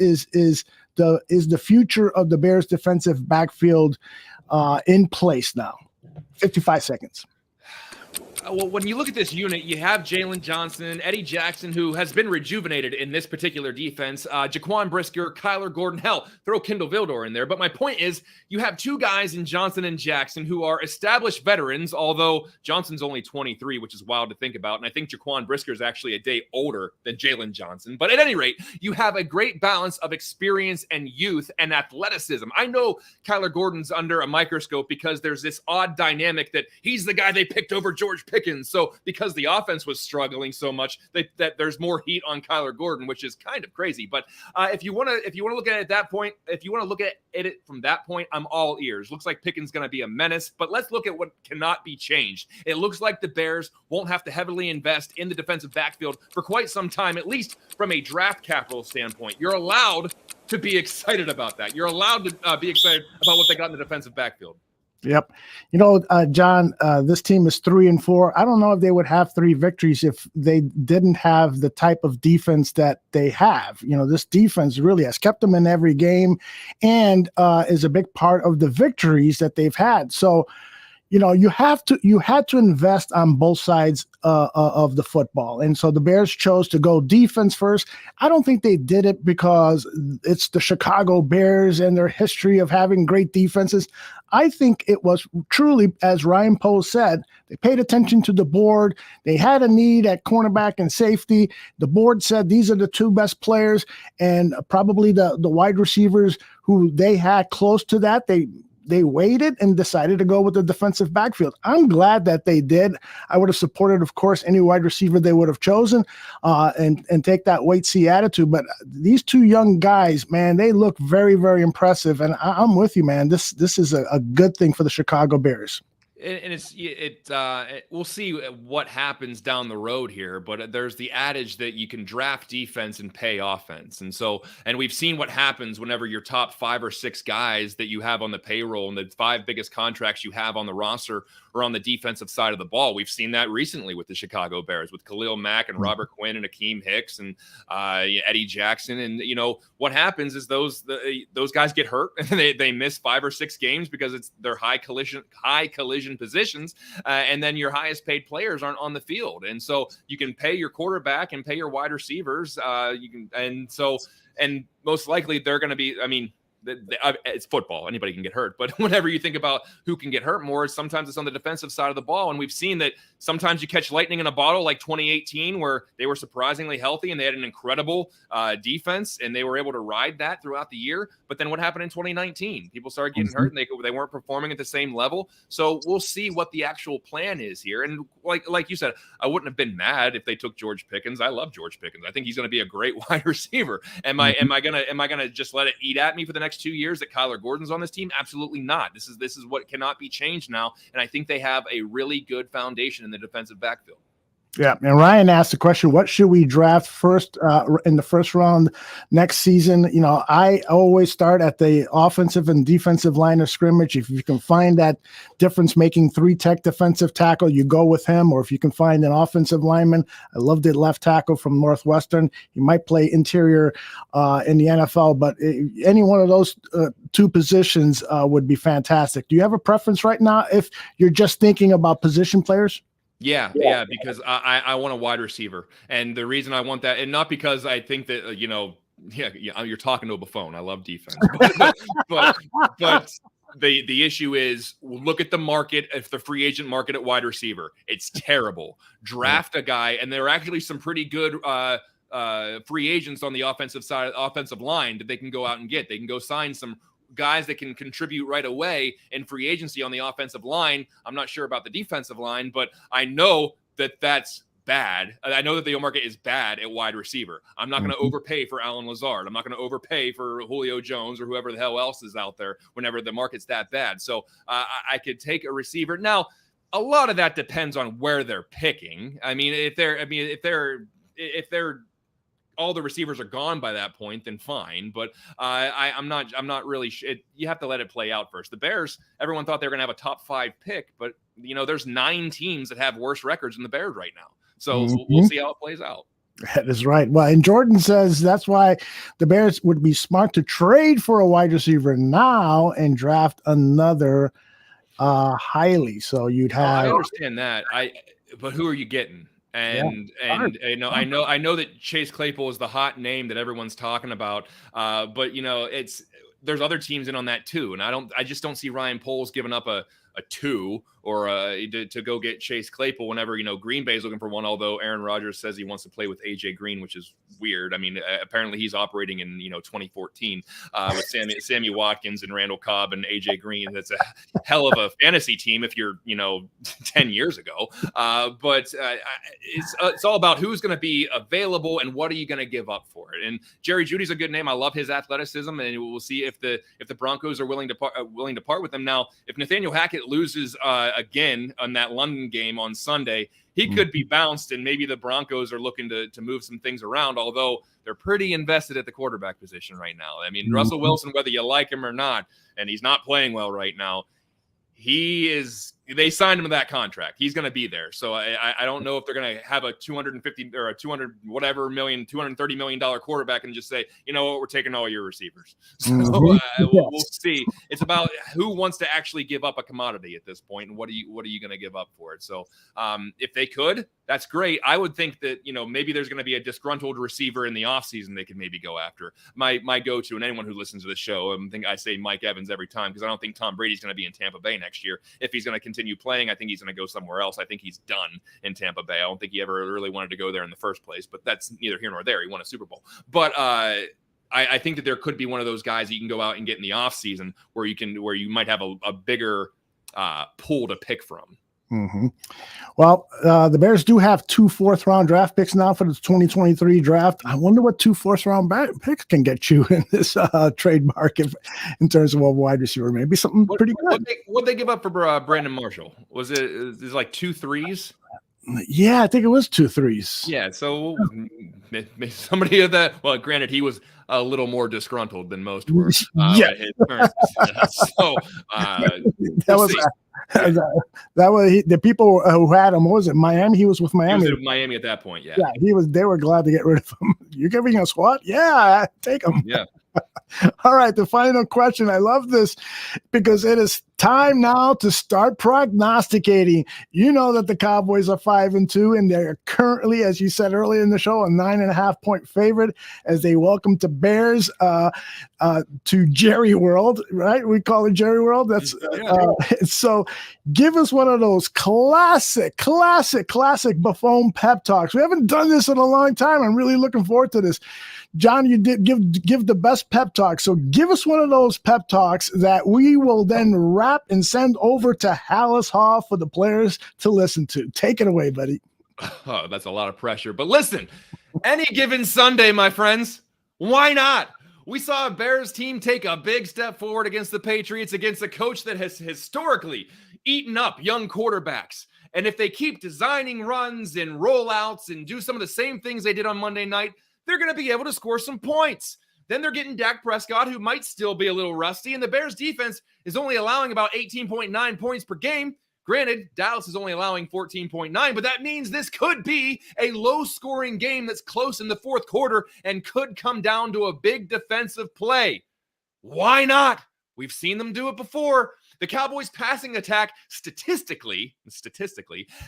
the future of the Bears defensive backfield in place now? 55 seconds. Well, when you look at this unit, you have Jalen Johnson, Eddie Jackson, who has been rejuvenated in this particular defense, Jaquan Brisker, Kyler Gordon, hell, throw Kindle Vildor in there. But my point is, you have 2 guys in Johnson and Jackson who are established veterans, although Johnson's only 23, which is wild to think about. And I think Jaquan Brisker is actually a day older than Jalen Johnson. But at any rate, you have a great balance of experience and youth and athleticism. I know Kyler Gordon's under a microscope because there's this odd dynamic that he's the guy they picked over George Pickens. So because the offense was struggling so much, that there's more heat on Kyler Gordon, which is kind of crazy. But if you want to look at it at that point, if you want to look at it from that point, I'm all ears. Looks like Pickens going to be a menace, but let's look at what cannot be changed. It looks like the Bears won't have to heavily invest in the defensive backfield for quite some time, at least from a draft capital standpoint. You're allowed to be excited about that. You're allowed to be excited about what they got in the defensive backfield. Yep. John, this team is 3-4. I don't know if they would have 3 victories if they didn't have the type of defense that they have. This defense really has kept them in every game and is a big part of the victories that they've had. So, you had to invest on both sides of the football. And so the Bears chose to go defense first. I don't think they did it because it's the Chicago Bears and their history of having great defenses. I think it was truly, as Ryan Poe said, they paid attention to the board. They had a need at cornerback and safety. The board said these are the 2 best players, and probably the wide receivers who they had close to that, they waited and decided to go with the defensive backfield. I'm glad that they did. I would have supported, of course, any wide receiver they would have chosen and take that wait-see attitude. But these 2 young guys, man, they look very, very impressive. And I'm with you, man. This is a good thing for the Chicago Bears. And we'll see what happens down the road here, but there's the adage that you can draft defense and pay offense. And we've seen what happens whenever your top 5 or 6 guys that you have on the payroll and the 5 biggest contracts you have on the roster are on the defensive side of the ball. We've seen that recently with the Chicago Bears, with Khalil Mack and Robert Quinn and Akeem Hicks and Eddie Jackson. And, what happens is those guys get hurt and they miss 5 or 6 games because it's their high collision positions, and then your highest paid players aren't on the field, and so you can pay your quarterback and pay your wide receivers. And most likely they're going to be. I mean, it's football; anybody can get hurt. But whenever you think about who can get hurt more, sometimes it's on the defensive side of the ball, and we've seen that sometimes you catch lightning in a bottle, like 2018, where they were surprisingly healthy and they had an incredible defense, and they were able to ride that throughout the year. But then what happened in 2019? People started getting hurt, and they weren't performing at the same level. So we'll see what the actual plan is here. And like you said, I wouldn't have been mad if they took George Pickens. I love George Pickens. I think he's going to be a great wide receiver. Am I gonna just let it eat at me for the next 2 years that Kyler Gordon's on this team? Absolutely not. This is what cannot be changed now. And I think they have a really good foundation in the defensive backfield. Yeah, and Ryan asked the question, what should we draft first in the first round next season? I always start at the offensive and defensive line of scrimmage. If you can find that difference-making 3-tech defensive tackle, you go with him. Or if you can find an offensive lineman, I loved it, left tackle from Northwestern. He might play interior in the NFL, but any one of those 2 positions would be fantastic. Do you have a preference right now if you're just thinking about position players? Yeah, because I want a wide receiver. And the reason I want that, and not because I think that, you're talking to a Buffone. I love defense. But the issue is, look at the market, if the free agent market at wide receiver. It's terrible. Draft a guy, and there are actually some pretty good free agents on the offensive line that they can go out and get. They can go sign some guys that can contribute right away in free agency on the offensive line. I'm not sure about the defensive line, but I know that that's bad. I know that the market is bad at wide receiver. I'm not going to overpay for Alan Lazard. I'm not going to overpay for Julio Jones or whoever the hell else is out there whenever the market's that bad. So I could take a receiver. Now, a lot of that depends on where they're picking. I mean, if they're all the receivers are gone by that point, then fine. But I'm not really. You have to let it play out first. The Bears, everyone thought they were going to have a top 5 pick, but there's 9 teams that have worse records than the Bears right now. So we'll see how it plays out. That is right. Well, and Jordan says that's why the Bears would be smart to trade for a wide receiver now and draft another highly. So you'd have. I understand that. But who are you getting? And I know that Chase Claypool is the hot name that everyone's talking about, but there's other teams in on that too, and I just don't see Ryan Poles giving up a 2 or to go get Chase Claypool whenever Green Bay's looking for one. Although Aaron Rodgers says he wants to play with AJ Green, which is weird. I mean, apparently he's operating in 2014 with Sammy Watkins and Randall Cobb and AJ Green. That's a hell of a fantasy team if you're 10 years ago. But it's all about who's going to be available and what are you going to give up for it. And Jerry Jeudy's a good name. I love his athleticism, and we'll see if the Broncos are willing to part with him. Now, if Nathaniel Hackett loses again on that London game on Sunday, he could be bounced, and maybe the Broncos are looking to move some things around, although they're pretty invested at the quarterback position right now. I mean, Russell Wilson, whether you like him or not, and he's not playing well right now, they signed him to that contract. He's going to be there. So I don't know if they're going to have a $250 or a $230 million quarterback and just say, you know what, we're taking all your receivers. So we'll see. It's about who wants to actually give up a commodity at this point, and what are you going to give up for it? So if they could, that's great. I would think that maybe there's going to be a disgruntled receiver in the offseason they could maybe go after. My go-to, and anyone who listens to the show, I say Mike Evans every time, because I don't think Tom Brady's going to be in Tampa Bay next year. If he's going to continue playing, I think he's going to go somewhere else. I think he's done in Tampa Bay. I don't think he ever really wanted to go there in the first place, but that's neither here nor there. He won a Super Bowl. But I think that there could be one of those guys that you can go out and get in the offseason where you might have a bigger pool to pick from. Well, the Bears do have 2 fourth-round draft picks now for the 2023 draft. I wonder what 2 fourth-round picks can get you in this trade market in terms of a wide receiver. Maybe something pretty good. What'd they give up for Brandon Marshall? Was it like 2 threes? Yeah, I think it was 2 threes. Yeah, so somebody of that. Well, granted, he was a little more disgruntled than most were. Yeah. So that was the people who had him. What was it, Miami? He was with Miami. He was in Miami at that point. Yeah, he was. They were glad to get rid of him. You're giving us what? Yeah, take him. Yeah. All right, the final question. I love this because it is time now to start prognosticating. You know that the Cowboys are 5-2, and they're currently, as you said earlier in the show, a 9.5-point favorite as they welcome to Bears to Jerry World, right? We call it Jerry World. That's so. Give us one of those classic Buffone pep talks. We haven't done this in a long time. I'm really looking forward to this. John, you did give the best pep talk. So give us one of those pep talks that we will then wrap and send over to Hallis Hall for the players to listen to. Take it away, buddy. Oh, that's a lot of pressure. But listen, any given Sunday, my friends, why not? We saw a Bears team take a big step forward against the Patriots, against a coach that has historically eaten up young quarterbacks. And if they keep designing runs and rollouts and do some of the same things they did on Monday night, they're going to be able to score some points. Then they're getting Dak Prescott, who might still be a little rusty, and the Bears defense is only allowing about 18.9 points per game. Granted, Dallas is only allowing 14.9, but that means this could be a low-scoring game that's close in the fourth quarter and could come down to a big defensive play. Why not? We've seen them do it before. The Cowboys' passing attack statistically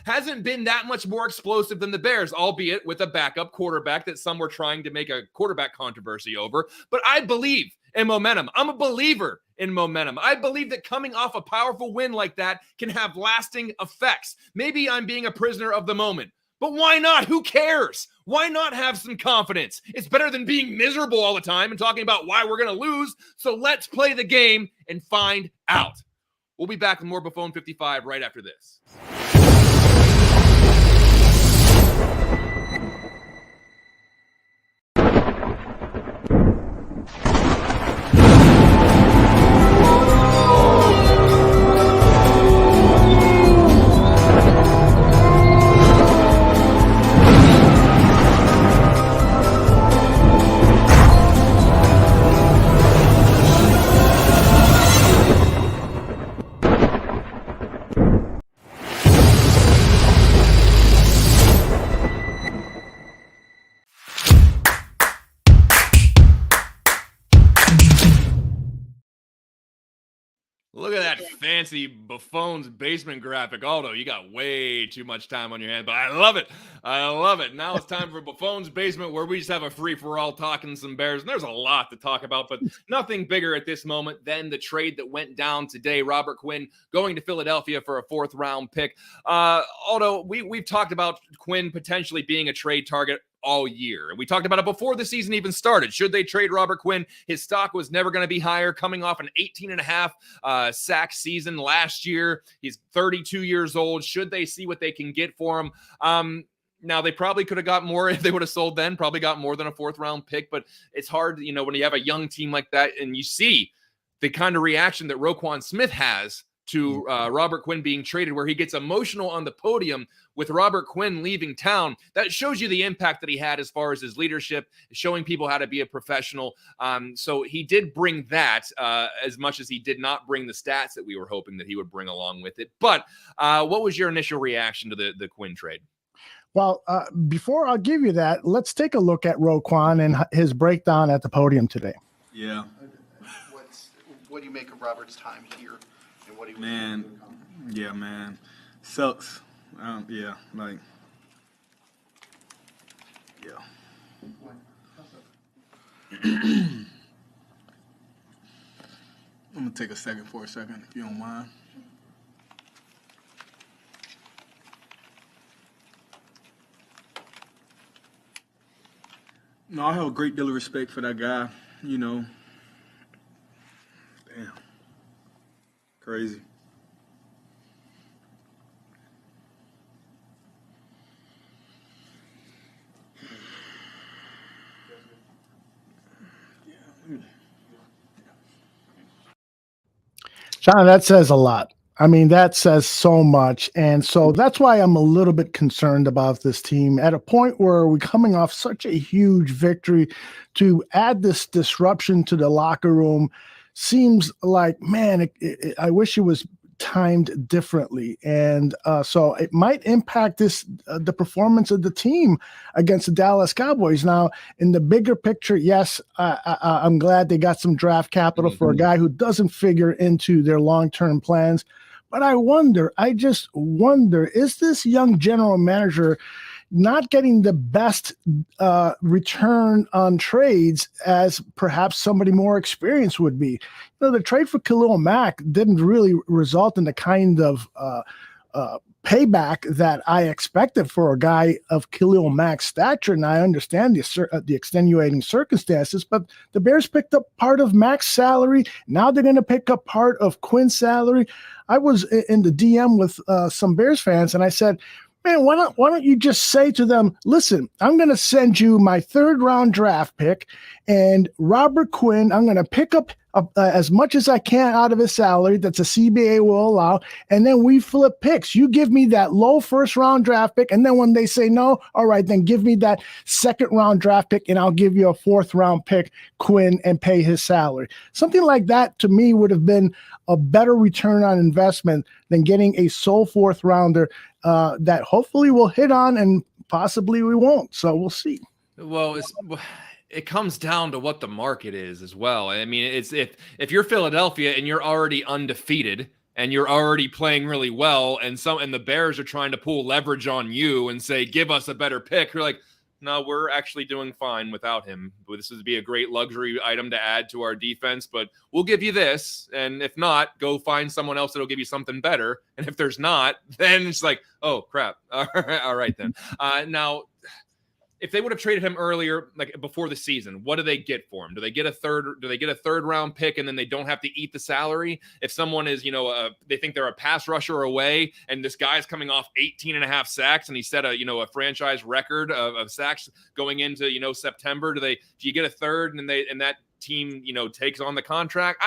hasn't been that much more explosive than the Bears, albeit with a backup quarterback that some were trying to make a quarterback controversy over. But I believe in momentum. I'm a believer in momentum. I believe that coming off a powerful win like that can have lasting effects. Maybe I'm being a prisoner of the moment. But why not? Who cares? Why not have some confidence? It's better than being miserable all the time and talking about why we're going to lose. So let's play the game and find out. We'll be back with more Buffone 55 right after this. Look at that fancy Buffone's basement graphic. Aldo, you got way too much time on your hands, but I love it. I love it. Now it's time for Buffone's basement, where we just have a free-for-all talking some Bears. And there's a lot to talk about, but nothing bigger at this moment than the trade that went down today. Robert Quinn going to Philadelphia for a 4th-round pick. Aldo, we've talked about Quinn potentially being a trade target all year. And we talked about it before the season even started. Should they trade Robert Quinn? His stock was never going to be higher, coming off an 18.5 sack season last year. He's 32 years old. Should they see what they can get for him? Now, they probably could have got more if they would have sold then, probably got more than a 4th-round pick, but it's hard, when you have a young team like that and you see the kind of reaction that Roquan Smith has to Robert Quinn being traded, where he gets emotional on the podium with Robert Quinn leaving town. That shows you the impact that he had as far as his leadership, showing people how to be a professional. So he did bring that as much as he did not bring the stats that we were hoping that he would bring along with it. But what was your initial reaction to the Quinn trade? Well, before I'll give you that, let's take a look at Roquan and his breakdown at the podium today. Yeah. What do you make of Robert's time here? And what do you man, sucks. I'm gonna take a second for a second, if you don't mind. No, I have a great deal of respect for that guy, Damn. Crazy. John, that says a lot. I mean, that says so much. And so that's why I'm a little bit concerned about this team at a point where we're coming off such a huge victory. To add this disruption to the locker room seems like, man, I wish it was timed differently. And so it might impact the performance of the team against the Dallas Cowboys. Now, in the bigger picture, yes, I'm glad they got some draft capital for a guy who doesn't figure into their long-term plans. But I just wonder, is this young general manager not getting the best return on trades as perhaps somebody more experienced would be? The trade for Khalil Mack didn't really result in the kind of payback that I expected for a guy of Khalil Mack's stature. And I understand the extenuating circumstances, but the Bears picked up part of Mack's salary. Now they're going to pick up part of Quinn's salary. I was in the DM with some Bears fans, and I said, man, why don't you just say to them, listen, I'm going to send you my 3rd round draft pick, and Robert Quinn, I'm going to pick up as much as I can out of his salary that's a CBA will allow, and then we flip picks. You give me that low 1st round draft pick, and then when they say no, all right, then give me that 2nd round draft pick, and I'll give you a 4th round pick, Quinn, and pay his salary. Something like that to me would have been a better return on investment than getting a sole 4th rounder that hopefully we'll hit on and possibly we won't. So we'll see. Well, it comes down to what the market is as well. I mean, it's if you're Philadelphia and you're already undefeated and you're already playing really well, and the Bears are trying to pull leverage on you and say, give us a better pick, you're like, no, we're actually doing fine without him. This would be a great luxury item to add to our defense, but we'll give you this. And if not, go find someone else that'll give you something better. And if there's not, then it's like, oh crap. All right then. Now, if they would have traded him earlier, like before the season, what do they get for him? Do they get a 3rd round pick and then they don't have to eat the salary? If someone is, they think they're a pass rusher away and this guy's coming off 18.5 sacks and he set a franchise record of sacks going into, September, do you get a 3rd and that team, takes on the contract?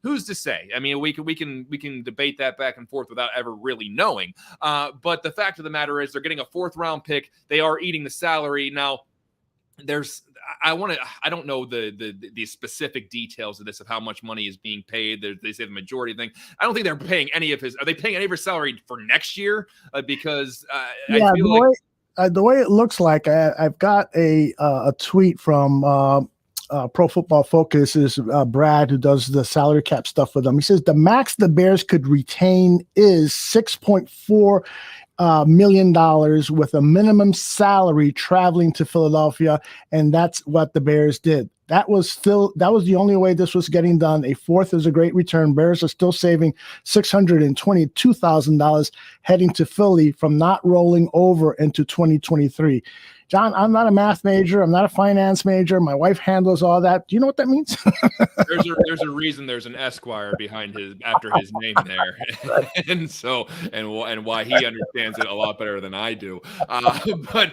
Who's to say? I mean, we can debate that back and forth without ever really knowing. But the fact of the matter is, they're getting a 4th round pick. They are eating the salary now. I don't know the specific details of this, of how much money is being paid. They say the majority thing. I don't think they're paying any of his. Are they paying any of his salary for next year? Because I feel the way it looks like, I've got a tweet from. Pro Football Focus is Brad, who does the salary cap stuff for them. He says the max the Bears could retain is $6.4 million with a minimum salary traveling to Philadelphia, and that's what the Bears did. That was the only way this was getting done. A 4th is a great return. Bears are still saving $622,000 heading to Philly from not rolling over into 2023. John, I'm not a math major. I'm not a finance major. My wife handles all that. Do you know what that means? there's a reason there's an Esquire after his name there, and why he understands it a lot better than I do. But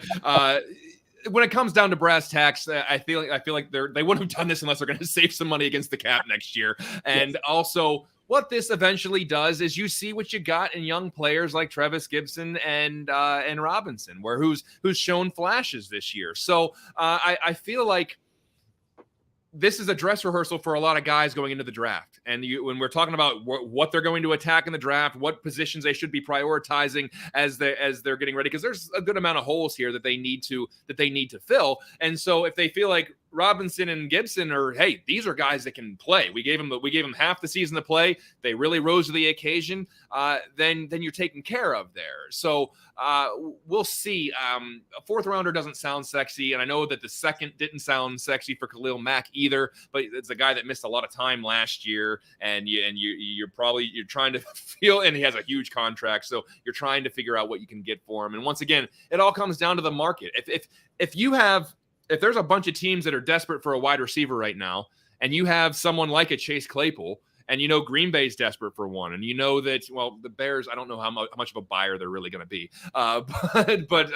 when it comes down to brass tacks, I feel like they wouldn't have done this unless they're going to save some money against the cap next year. And also, what this eventually does is you see what you got in young players like Trevis Gibson and Robinson, who's shown flashes this year. So I feel like this is a dress rehearsal for a lot of guys going into the draft. And when we're talking about what they're going to attack in the draft, what positions they should be prioritizing as they're getting ready, because there's a good amount of holes here that they need to fill. And so if they feel like Robinson and Gibson are, hey, these are guys that can play. We gave them half the season to play. They really rose to the occasion. Then you're taken care of there. So we'll see. A 4th rounder doesn't sound sexy, and I know that the 2nd didn't sound sexy for Khalil Mack either. But it's a guy that missed a lot of time last year, and you're trying to feel, and he has a huge contract, so you're trying to figure out what you can get for him. And once again, it all comes down to the market. If there's a bunch of teams that are desperate for a wide receiver right now, and you have someone like a Chase Claypool, and Green Bay's desperate for one, and that, well, the Bears, I don't know how much of a buyer they're really going to be, but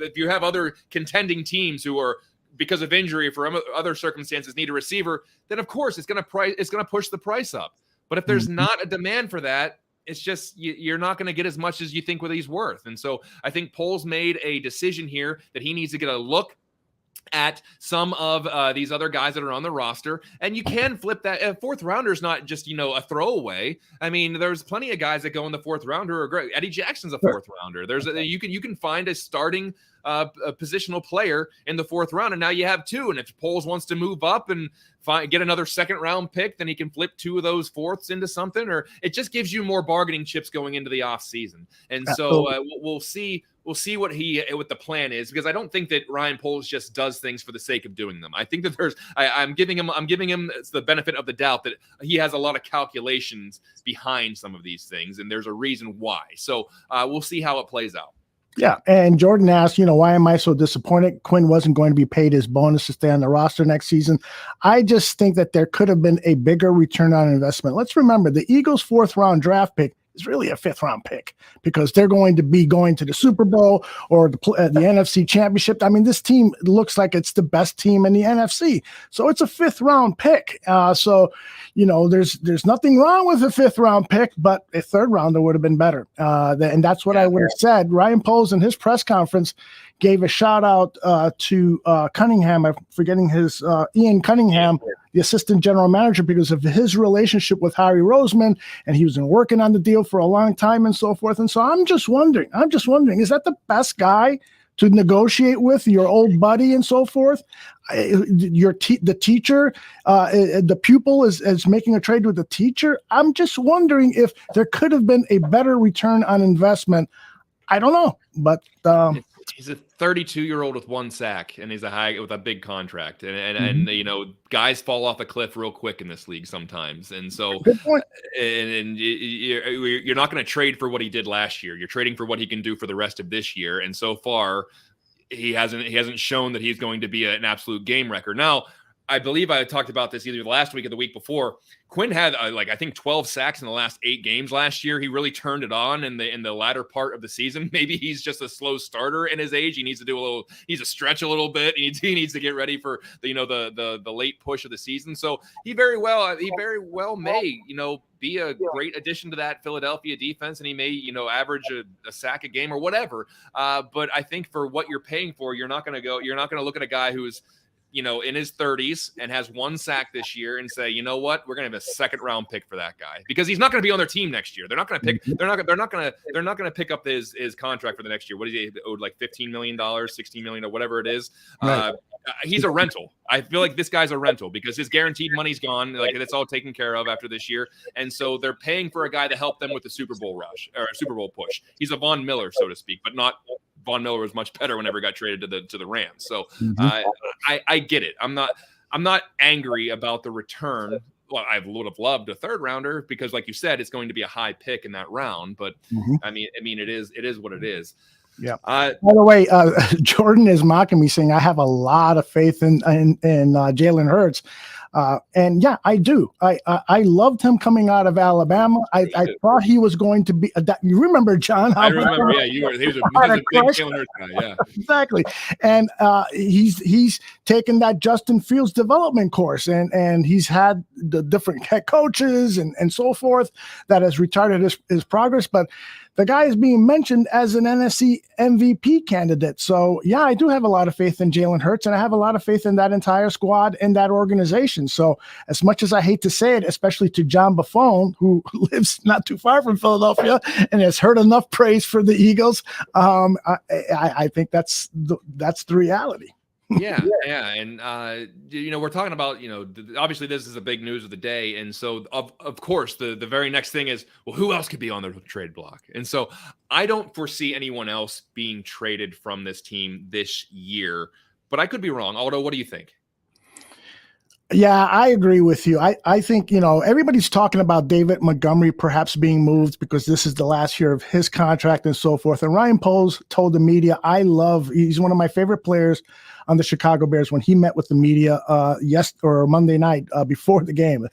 if you have other contending teams who are because of injury, for other circumstances, need a receiver, then of course it's going to push the price up. But if there's not a demand for that, it's just you're not going to get as much as you think what he's worth. And so I think Poles made a decision here that he needs to get a look at some of these other guys that are on the roster, and you can flip that. A fourth rounder is not just a throwaway. I mean, there's plenty of guys that go in the fourth round who are great. Eddie Jackson's a fourth rounder. You can find a starting a positional player in the fourth round, and now you have two. And if Poles wants to move up and get another second round pick, then he can flip two of those fourths into something, or it just gives you more bargaining chips going into the off season. And so we'll see. We'll see what the plan is, because I don't think that Ryan Poles just does things for the sake of doing them. I think that I'm giving him the benefit of the doubt that he has a lot of calculations behind some of these things, and there's a reason why. So we'll see how it plays out. Yeah, and Jordan asked, why am I so disappointed Quinn wasn't going to be paid his bonus to stay on the roster next season? I just think that there could have been a bigger return on investment. Let's remember, the Eagles' fourth-round draft pick is really a fifth-round pick, because they're going to be going to the Super Bowl or the NFC Championship. I mean, this team looks like it's the best team in the NFC. So it's a fifth-round pick. There's nothing wrong with a fifth-round pick, but a third-rounder would have been better. And that's what I would have said. Ryan Poles in his press conference gave a shout-out to Cunningham. I'm forgetting his Ian Cunningham, the assistant general manager, because of his relationship with Harry Roseman, and he was working on the deal for a long time and so forth. And so I'm just wondering, is that the best guy to negotiate with, your old buddy and so forth? The teacher, the pupil is making a trade with the teacher. I'm just wondering if there could have been a better return on investment. I don't know, but he's a 32-year-old with one sack, and he's with a big contract, and guys fall off a cliff real quick in this league sometimes, and so and you're not going to trade for what he did last year. You're trading for what he can do for the rest of this year, and so far he hasn't shown that he's going to be an absolute game wrecker. Now, I believe I talked about this either last week or the week before. Quinn had I think 12 sacks in the last 8 games last year. He really turned it on in the latter part of the season. Maybe he's just a slow starter in his age. He needs to stretch a little bit. He needs to get ready for the late push of the season. So he very well may be a great addition to that Philadelphia defense, and he may average a sack a game or whatever. But I think for what you're paying for, you're not going to look at a guy who's in his 30s and has one sack this year and say, you know what, we're going to have a second round pick for that guy, because he's not going to be on their team next year. They're not going to pick. They're not going to pick up his contract for the next year. What is he owed, like $15 million, $16 million, or whatever it is. Right. He's a rental. I feel like this guy's a rental because his guaranteed money's gone. Like, it's all taken care of after this year. And so they're paying for a guy to help them with the Super Bowl rush or Super Bowl push. He's a Von Miller, so to speak, but not Von Miller was much better whenever he got traded to the Rams. So I get it. I'm not angry about the return. Well, I would have loved a third rounder because, like you said, it's going to be a high pick in that round. But I mean, it is what it is. Yeah. By the way, Jordan is mocking me, saying I have a lot of faith in Jalen Hurts. And yeah, I do. I loved him coming out of Alabama. I thought he was going to be. You remember, John? I remember. Yeah, he was a big Jalen Hurts guy. Yeah, exactly. And he's taken that Justin Fields development course, and he's had the different head coaches and so forth that has retarded his progress. But the guy is being mentioned as an NFC MVP candidate. So, yeah, I do have a lot of faith in Jalen Hurts, and I have a lot of faith in that entire squad and that organization. So, as much as I hate to say it, especially to John Buffone, who lives not too far from Philadelphia and has heard enough praise for the Eagles, I think that's the reality. Yeah. And, we're talking about, obviously this is a big news of the day. And so, of course, the very next thing is, well, who else could be on the trade block? And so I don't foresee anyone else being traded from this team this year, but I could be wrong. Aldo, what do you think? Yeah, I agree with you. I think, everybody's talking about David Montgomery perhaps being moved because this is the last year of his contract and so forth. And Ryan Poles told the media, he's one of my favorite players on the Chicago Bears when he met with the media Monday night before the game.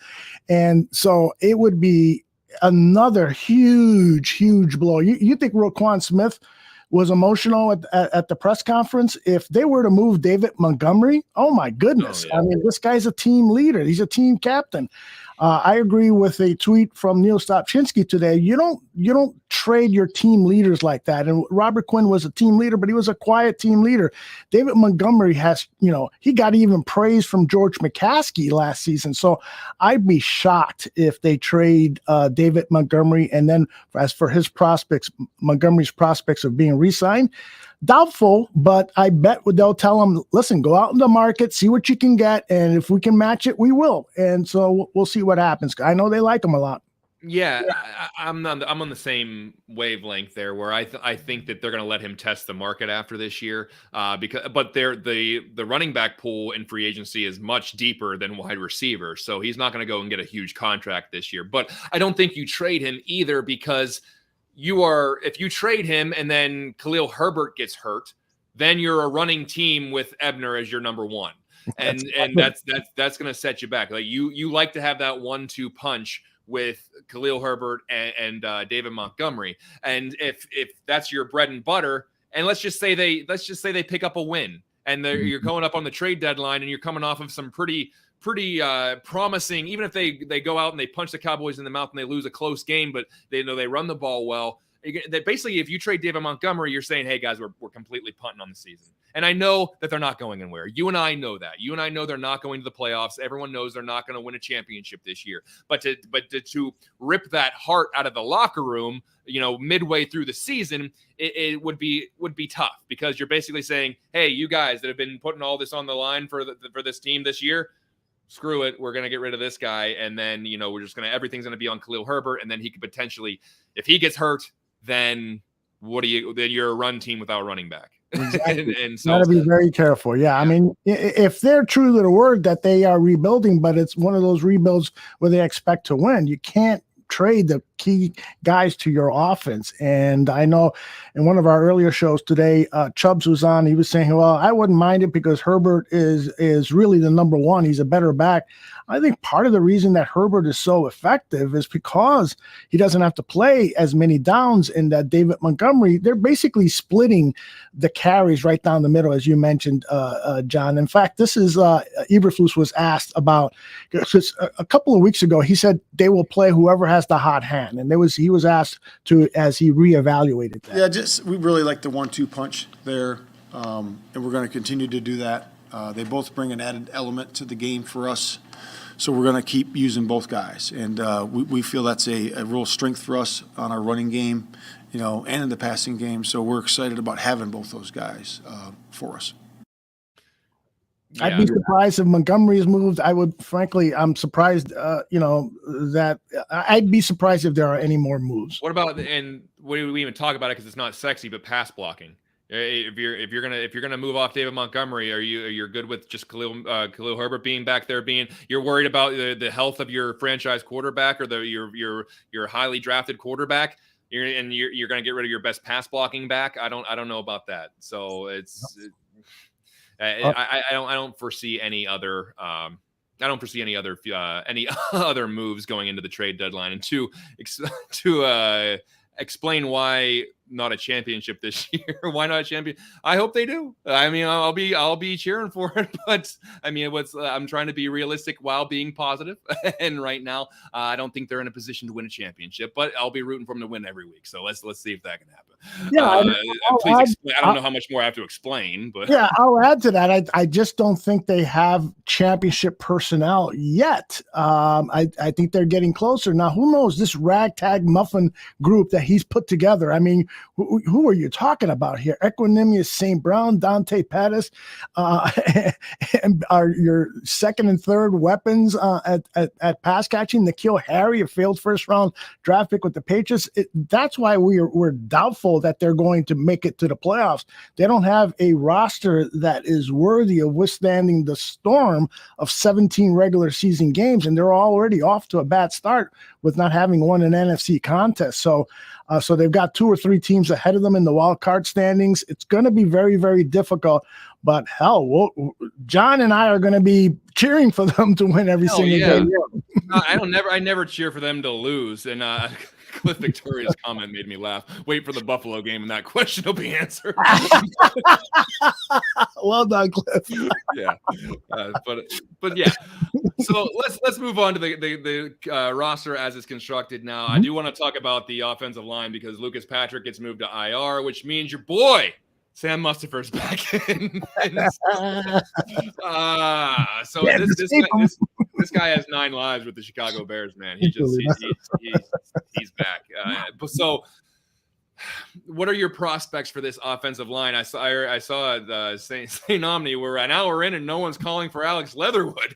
And so it would be another huge blow. You think Roquan Smith was emotional at the press conference. If they were to move David Montgomery, oh my goodness. I mean, this guy's a team leader. He's a team captain. I agree with a tweet from Neil Stopchinski today. You don't trade your team leaders like that. And Robert Quinn was a team leader, but he was a quiet team leader. David Montgomery has, he got even praise from George McCaskey last season. So I'd be shocked if they trade David Montgomery. And then as for his prospects, Montgomery's prospects of being re-signed, doubtful, but I bet they'll tell him, listen, go out in the market, see what you can get, and if we can match it, we will. And so we'll see what happens. I know they like him a lot. Yeah, I'm on the same wavelength there, where I think that they're going to let him test the market after this year, but the running back pool in free agency is much deeper than wide receiver, so he's not going to go and get a huge contract this year. But I don't think you trade him either, because if you trade him and then Khalil Herbert gets hurt, then you're a running team with Ebner as your number one. And that's going to set you back. Like you like to have that 1-2 punch with Khalil Herbert and David Montgomery. And if that's your bread and butter, and let's just say they pick up a win, and you're going up on the trade deadline, and you're coming off of some pretty promising, even if they go out and they punch the Cowboys in the mouth and they lose a close game, but they run the ball well. Basically, if you trade David Montgomery, you're saying, hey, guys, we're completely punting on the season. And I know that they're not going anywhere. You and I know that. You and I know they're not going to the playoffs. Everyone knows they're not going to win a championship this year. But to rip that heart out of the locker room, midway through the season, it would be tough, because you're basically saying, hey, you guys that have been putting all this on the line for this team this year, screw it, we're going to get rid of this guy, and then everything's going to be on Khalil Herbert, and then he could potentially, if he gets hurt, then then you're a run team without running back. Exactly. and so got to be very careful. Yeah, I mean, if they're true to the word that they are rebuilding, but it's one of those rebuilds where they expect to win, you can't trade the key guys to your offense. And I know in one of our earlier shows today, Chubbs was on. He was saying, well, I wouldn't mind it because Herbert is really the number one. He's a better back. I think part of the reason that Herbert is so effective is because he doesn't have to play as many downs, and that David Montgomery, they're basically splitting the carries right down the middle, as you mentioned, John. In fact, this is Eberflus was asked about, because a couple of weeks ago, he said they will play whoever has the hot hand. And he was asked to, as he reevaluated that. Yeah, we really like the 1-2 punch there, and we're going to continue to do that. They both bring an added element to the game for us, so we're going to keep using both guys. And we feel that's a real strength for us on our running game, and in the passing game. So we're excited about having both those guys for us. Yeah. I'd be surprised if Montgomery is moved. I'm surprised, that I'd be surprised if there are any more moves. What about, and we even talk about it because it's not sexy, but pass blocking. If you're gonna move off David Montgomery, you're good with just Khalil Herbert being back there? You're worried about the health of your franchise quarterback or your highly drafted quarterback. You're gonna get rid of your best pass blocking back. I don't know about that. So I don't foresee any other. I don't foresee any other moves going into the trade deadline. And to explain why not a championship this year. Why not a champion? I hope they do. I mean, I'll be cheering for it, but I mean, I'm trying to be realistic while being positive. And right now, I don't think they're in a position to win a championship, but I'll be rooting for them to win every week. So let's see if that can happen. Yeah, please explain. I don't know how much more I have to explain, but yeah, I'll add to that. I just don't think they have championship personnel yet. I think they're getting closer. Now, who knows this ragtag muffin group that he's put together? I mean, who are you talking about here? Equanimous St. Brown, Dante Pettis, and are your second and third weapons at pass catching. N'Keal Harry, a failed first round draft pick with the Patriots. That's why we're doubtful that they're going to make it to the playoffs. They don't have a roster that is worthy of withstanding the storm of 17 regular season games, and they're already off to a bad start with not having won an NFC contest. So they've got 2 or 3 teams ahead of them in the wild card standings. It's going to be very, very difficult. But hell, John and I are going to be cheering for them to win every single game. I never cheer for them to lose. And Cliff Victoria's comment made me laugh. Wait for the Buffalo game, and that question will be answered. Well done, Cliff. Yeah, but yeah. So let's move on to the roster as it's constructed now. I do want to talk about the offensive line because Lucas Patrick gets moved to IR, which means your boy Sam Mustipher's back in. So Yeah, this guy has 9 lives with the Chicago Bears, man. He's back. So what are your prospects for this offensive line? I saw St. Omni. We're an hour in and no one's calling for Alex Leatherwood.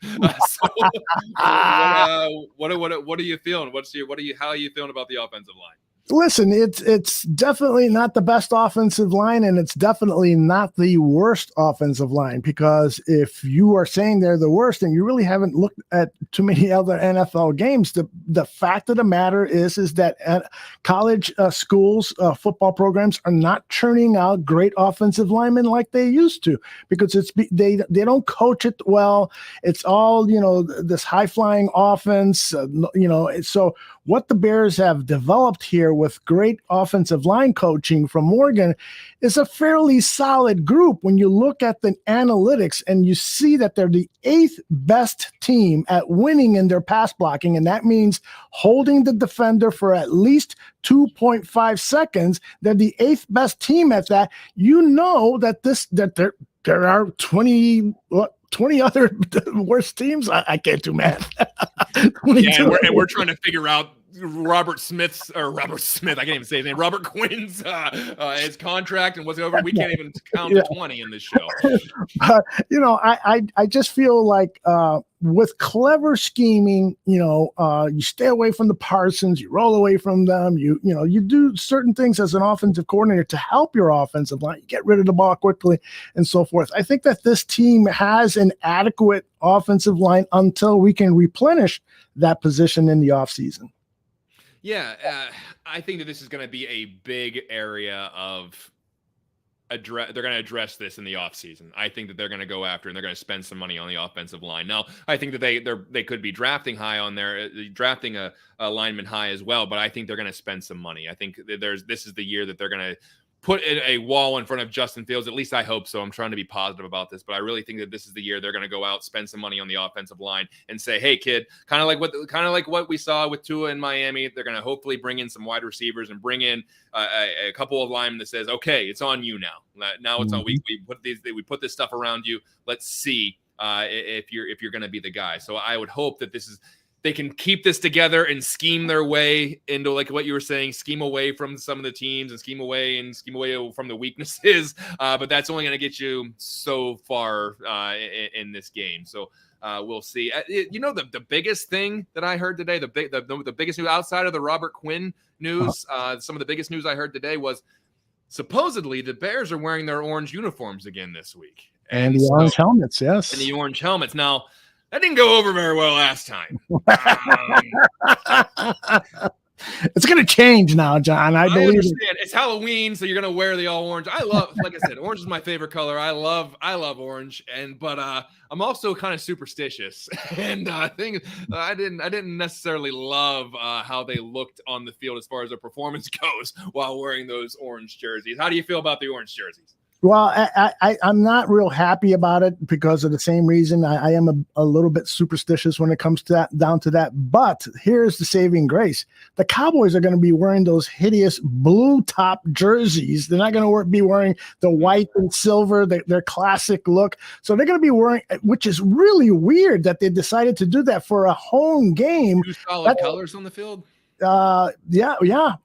What are you feeling? How are you feeling about the offensive line? Listen, it's definitely not the best offensive line, and it's definitely not the worst offensive line, because if you are saying they're the worst, then you really haven't looked at too many other NFL games. The fact of the matter is that college schools, football programs are not churning out great offensive linemen like they used to, because they don't coach it well. It's all, this high-flying offense, so what the Bears have developed here with great offensive line coaching from Morgan is a fairly solid group. When you look at the analytics and you see that they're the 8th best team at winning in their pass blocking, and that means holding the defender for at least 2.5 seconds. They're the 8th best team at that. That there are 20 other worst teams. I can't do math. Yeah, and we're trying to figure out Robert Quinn's his contract and what's over. We can't even count to 20 in this show. I just feel like with clever scheming, you stay away from the Parsons, you roll away from them, you do certain things as an offensive coordinator to help your offensive line. You get rid of the ball quickly and so forth. I think that this team has an adequate offensive line until we can replenish that position in the offseason. Yeah, I think that this is going to be a big area of they're going to address this in the offseason. I think that they're going to go after and they're going to spend some money on the offensive line. Now, I think that they could be drafting high on there, drafting a lineman high as well, but I think they're going to spend some money. I think that this is the year that they're going to put a wall in front of Justin Fields. At least I hope so. I'm trying to be positive about this, but I really think that this is the year they're going to go out, spend some money on the offensive line, and say, "Hey, kid," kind of like what we saw with Tua in Miami. They're going to hopefully bring in some wide receivers and bring in a couple of linemen that says, "Okay, it's on you now. Now it's on. We put this stuff around you. Let's see if you're going to be the guy." So I would hope that they can keep this together and scheme their way into, like what you were saying, scheme away from some of the teams and scheme away from the weaknesses. But that's only going to get you so far in this game. So we'll see. The biggest thing that I heard today, the biggest news outside of the Robert Quinn news, some of the biggest news I heard today was supposedly the Bears are wearing their orange uniforms again this week. And the orange helmets, yes. And the orange helmets. Now, that didn't go over very well last time. It's going to change now, John. I believe understand. It's Halloween, so you're going to wear the all orange. I love, like I said, orange is my favorite color. I love orange, but I'm also kind of superstitious, and I think I didn't necessarily love how they looked on the field as far as their performance goes while wearing those orange jerseys. How do you feel about the orange jerseys? Well, I'm not real happy about it because of the same reason. I am a little bit superstitious when it comes to down to that. But here's the saving grace. The Cowboys are going to be wearing those hideous blue top jerseys. They're not going to be wearing the white and silver, their classic look. So they're going to be wearing, which is really weird that they decided to do that for a home game. Two solid colors on the field. Yeah.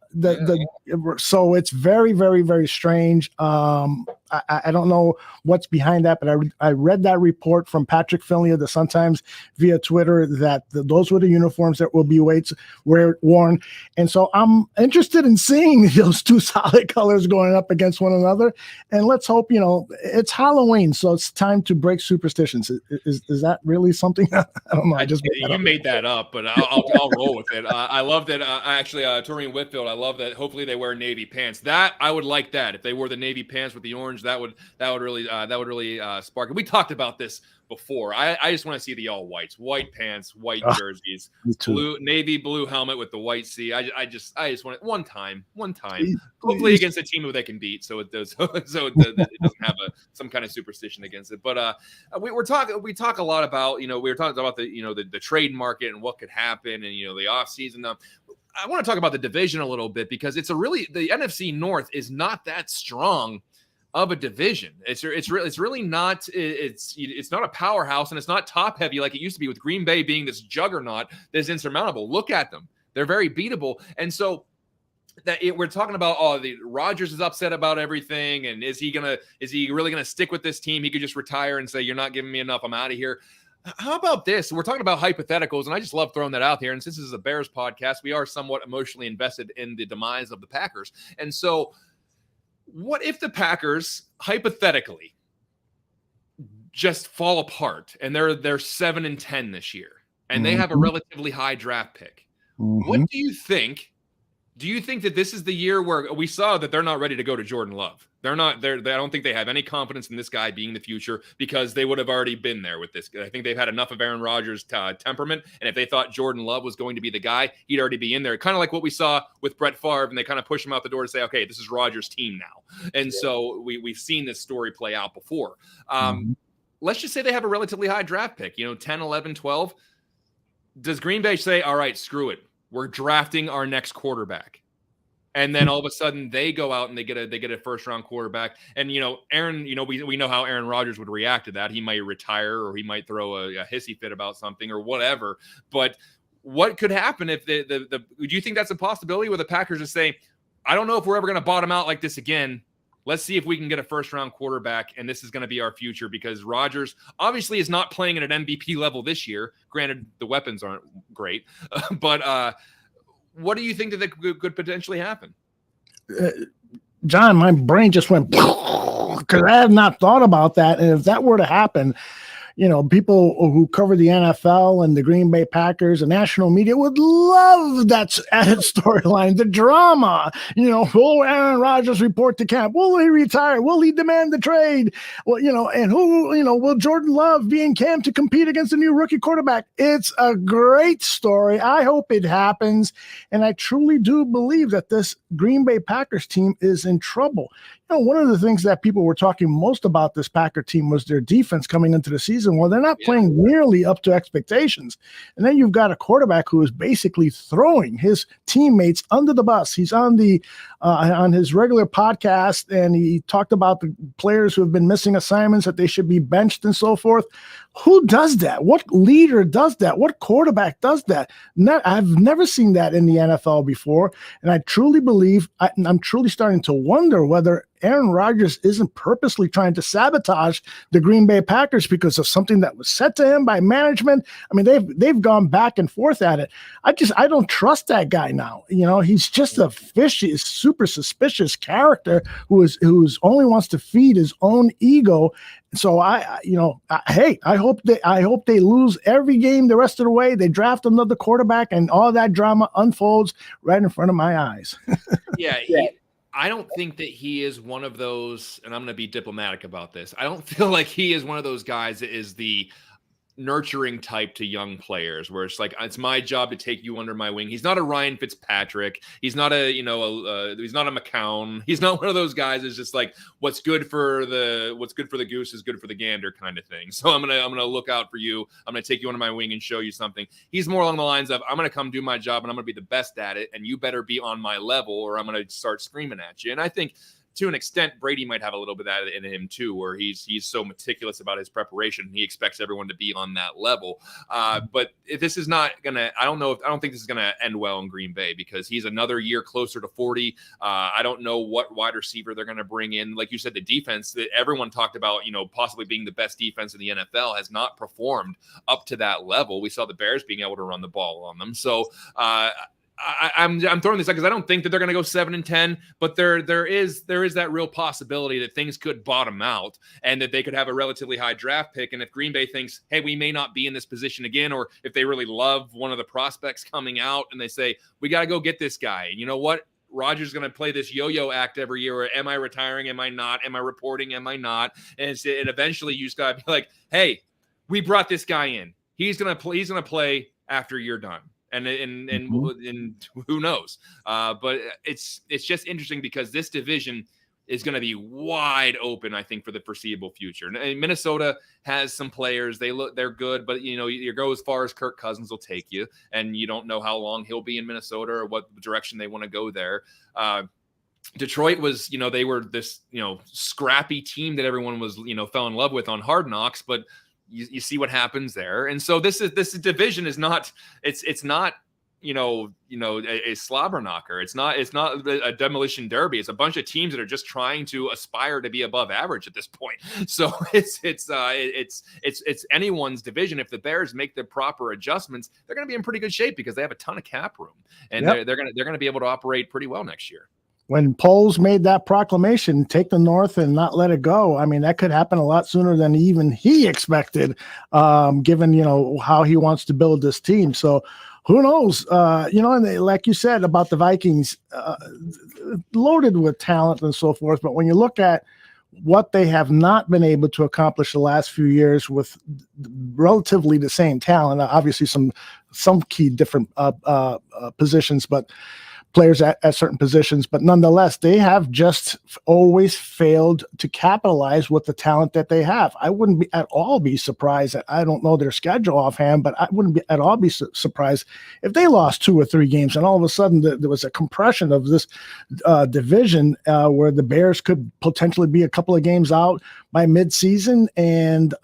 So it's very, very, very strange. I don't know what's behind that, but I read that report from Patrick Finley of the Sun-Times via Twitter that those were the uniforms that will be worn. And so I'm interested in seeing those two solid colors going up against one another. And let's hope, it's Halloween, so it's time to break superstitions. Is that really something? I don't know. You made that up, but I'll roll with it. I love that. Torian Whitfield, I love that. Hopefully they wear navy pants. That I would like that. If they wore the navy pants with the orange, that would really spark it. We talked about this before. I just want to see the all whites, white pants, white jerseys, me too. blue, navy blue helmet with the white C. I just want it one time, hopefully against a team who they can beat. So it does, so it doesn't have some kind of superstition against it. But we talk a lot about, we were talking about the trade market and what could happen and, the off season. I want to talk about the division a little bit because the NFC North is not that strong of a division. It's really not. It's not a powerhouse, and it's not top heavy like it used to be, with Green Bay being this juggernaut that's insurmountable. Look at them; they're very beatable. And so we're talking about the Rodgers is upset about everything, and is he really gonna stick with this team? He could just retire and say, "You're not giving me enough. I'm out of here." How about this? We're talking about hypotheticals, and I just love throwing that out here. And since this is a Bears podcast, we are somewhat emotionally invested in the demise of the Packers, and so. What if the Packers hypothetically just fall apart and they're 7-10 this year and they have a relatively high draft pick? What do you think? Do you think that this is the year where we saw that they're not ready to go to Jordan Love? I don't think they have any confidence in this guy being the future because they would have already been there with this. I think they've had enough of Aaron Rodgers' temperament. And if they thought Jordan Love was going to be the guy, he'd already be in there. Kind of like what we saw with Brett Favre, and they kind of push him out the door to say, okay, this is Rodgers' team now. And so we've seen this story play out before. Let's just say they have a relatively high draft pick, 10, 11, 12. Does Green Bay say, all right, screw it, we're drafting our next quarterback? And then all of a sudden they go out and they get a first round quarterback. And, Aaron, we know how Aaron Rodgers would react to that. He might retire or he might throw a hissy fit about something or whatever. But what could happen if do you think that's a possibility where the Packers just say, I don't know if we're ever going to bottom out like this again. Let's see if we can get a first round quarterback. And this is going to be our future, because Rodgers obviously is not playing at an MVP level this year. Granted, the weapons aren't great, but, what do you think that could potentially happen? John, my brain just went because I have not thought about that. And if that were to happen, people who cover the NFL and the Green Bay Packers, the national media would love that added storyline, the drama. Will Aaron Rodgers report to camp? Will he retire? Will he demand the trade? Well, and who, will Jordan Love be in camp to compete against the new rookie quarterback? It's a great story. I hope it happens. And I truly do believe that this Green Bay Packers team is in trouble. One of the things that people were talking most about this Packer team was their defense coming into the season. Well, they're not playing nearly up to expectations. And then you've got a quarterback who is basically throwing his teammates under the bus. He's on on his regular podcast, and he talked about the players who have been missing assignments, that they should be benched and so forth. Who does that? What leader does that? What quarterback does that? I've never seen that in the NFL before. And I truly believe, I'm truly starting to wonder whether Aaron Rodgers isn't purposely trying to sabotage the Green Bay Packers because of something that was said to him by management. I mean, they've gone back and forth at it. I don't trust that guy now. He's just a fishy, super suspicious character who's only wants to feed his own ego. So I hope they lose every game the rest of the way. They draft another quarterback, and all that drama unfolds right in front of my eyes. I don't think that he is one of those, and I'm going to be diplomatic about this. I don't feel like he is one of those guys that is the nurturing type to young players, where it's like, it's my job to take you under my wing. He's not a Ryan Fitzpatrick. He's not he's not a McCown. He's not one of those guys that's just like, what's good for the goose is good for the gander kind of thing. So I'm gonna look out for you. I'm gonna take you under my wing and show you something. He's more along the lines of, I'm gonna come do my job and I'm gonna be the best at it, and you better be on my level or I'm gonna start screaming at you. And I think, to an extent, Brady might have a little bit of that in him too, where he's so meticulous about his preparation. He expects everyone to be on that level. But if this is not gonna, I don't think this is gonna end well in Green Bay, because he's another year closer to 40. I don't know what wide receiver they're gonna bring in. Like you said, the defense that everyone talked about, possibly being the best defense in the NFL, has not performed up to that level. We saw the Bears being able to run the ball on them. So I'm throwing this out because I don't think that they're going to go 7-10, but there is that real possibility that things could bottom out and that they could have a relatively high draft pick. And if Green Bay thinks, hey, we may not be in this position again, or if they really love one of the prospects coming out and they say, we got to go get this guy. And you know what? Rodgers is going to play this yo-yo act every year where, am I retiring? Am I not? Am I reporting? Am I not? And eventually you just got to be like, hey, we brought this guy in. He's gonna play after you're done. And who knows? But it's just interesting because this division is going to be wide open, I think, for the foreseeable future. And Minnesota has some players; they're good, but you go as far as Kirk Cousins will take you, and you don't know how long he'll be in Minnesota or what direction they want to go there. Detroit was, they were this, scrappy team that everyone was, fell in love with on Hard Knocks, but you see what happens there. And so this division is not, it's not, a slobber knocker. It's not a demolition derby. It's a bunch of teams that are just trying to aspire to be above average at this point. So it's anyone's division. If the Bears make the proper adjustments, they're going to be in pretty good shape because they have a ton of cap room, and they're going to be able to operate pretty well next year. When Poles made that proclamation, take the North and not let it go, I mean, that could happen a lot sooner than even he expected, given, how he wants to build this team. So who knows? And like you said about the Vikings, loaded with talent and so forth. But when you look at what they have not been able to accomplish the last few years with relatively the same talent, obviously some key different positions, but players at certain positions, but nonetheless, they have just always failed to capitalize with the talent that they have. I wouldn't be at all be surprised. I don't know their schedule offhand, but I wouldn't be at all be surprised if they lost 2 or 3 games and all of a sudden there was a compression of this division where the Bears could potentially be a couple of games out by midseason. And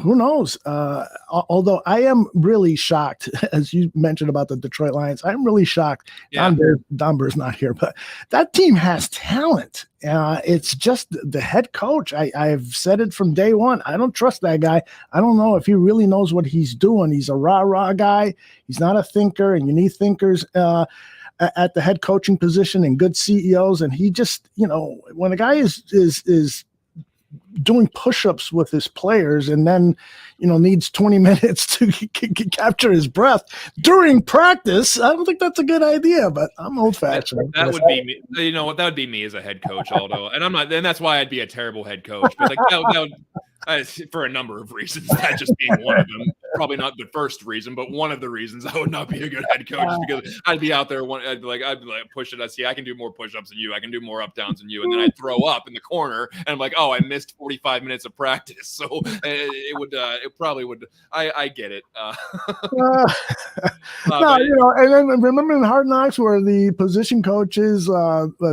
who knows? Although I am really shocked, as you mentioned about the Detroit Lions, I'm really shocked. Yeah. Don Burr's not here, but that team has talent. It's just the head coach. I've said it from day one. I don't trust that guy. I don't know if he really knows what he's doing. He's a rah-rah guy. He's not a thinker, and you need thinkers at the head coaching position and good CEOs. And he just, when a guy is doing push-ups with his players and then needs 20 minutes to capture his breath during practice, I don't think that's a good idea, but I'm old-fashioned. That would be me. That would be me as a head coach, Aldo. And that's why I'd be a terrible head coach. But that would for a number of reasons, that just being one of them. Probably not the first reason, but one of the reasons I would not be a good head coach because I'd be out there I'd be like pushing us. I can do more push-ups than you. I can do more up-downs than you. And then I'd throw up in the corner and I'm like, oh, I missed 45 minutes of practice. So it probably would. I get it. And then remember in Hard Knocks where the position coaches,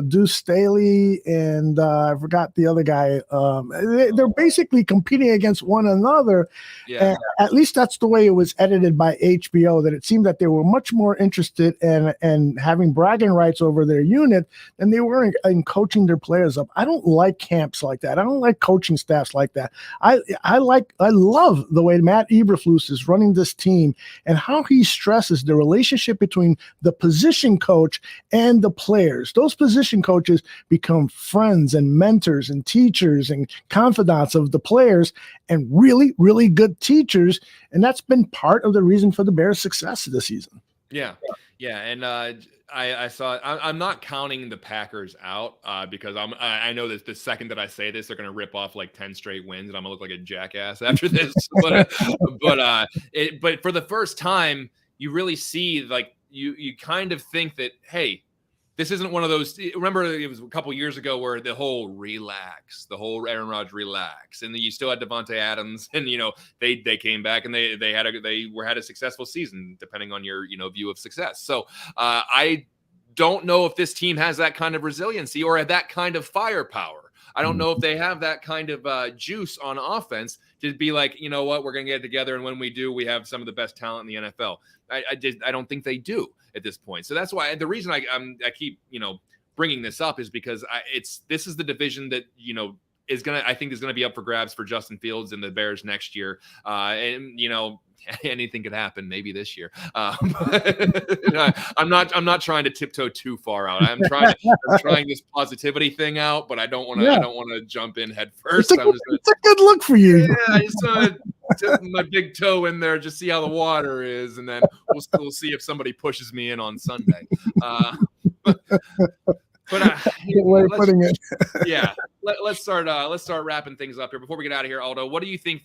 Deuce Staley and I forgot the other guy. They're basically competing against one another. Yeah. At least that's the way it was edited by HBO, that it seemed that they were much more interested in having bragging rights over their unit than they were in coaching their players up. I don't like camps like that. I don't like coaching staffs like that. I love the way Matt Eberflus is running this team and how he stresses the relationship between the position coach and the players. Those position coaches become friends and mentors and teachers and confidants of the players and really, really good teachers. And that's been part of the reason for the Bears' success this season. Yeah. And I saw. I'm not counting the Packers out because I know that the second that I say this, they're going to rip off like 10 straight wins, and I'm gonna look like a jackass after this. but for the first time, you really see like you kind of think that, hey, this isn't one of those. Remember, it was a couple years ago where the whole Aaron Rodgers relax, and then you still had Devontae Adams, and they came back and they had a successful season, depending on your view of success. So I don't know if this team has that kind of resiliency or that kind of firepower. I don't know if they have that kind of juice on offense to be like, you know what, we're going to get together, and when we do, we have some of the best talent in the NFL. I don't think they do at this point. So that's why the reason I keep bringing this up is because this is the division that I think is gonna be up for grabs for Justin Fields and the Bears next year. And anything could happen maybe this year. I'm not trying to tiptoe too far out. I'm trying this positivity thing out, but I don't want to jump in head first. It's a good look for you. Yeah, I just want to dip my big toe in there, just see how the water is, and then we'll see if somebody pushes me in on Sunday. But way of putting it. Yeah. let's start wrapping things up here. Before we get out of here, Aldo, what do you think?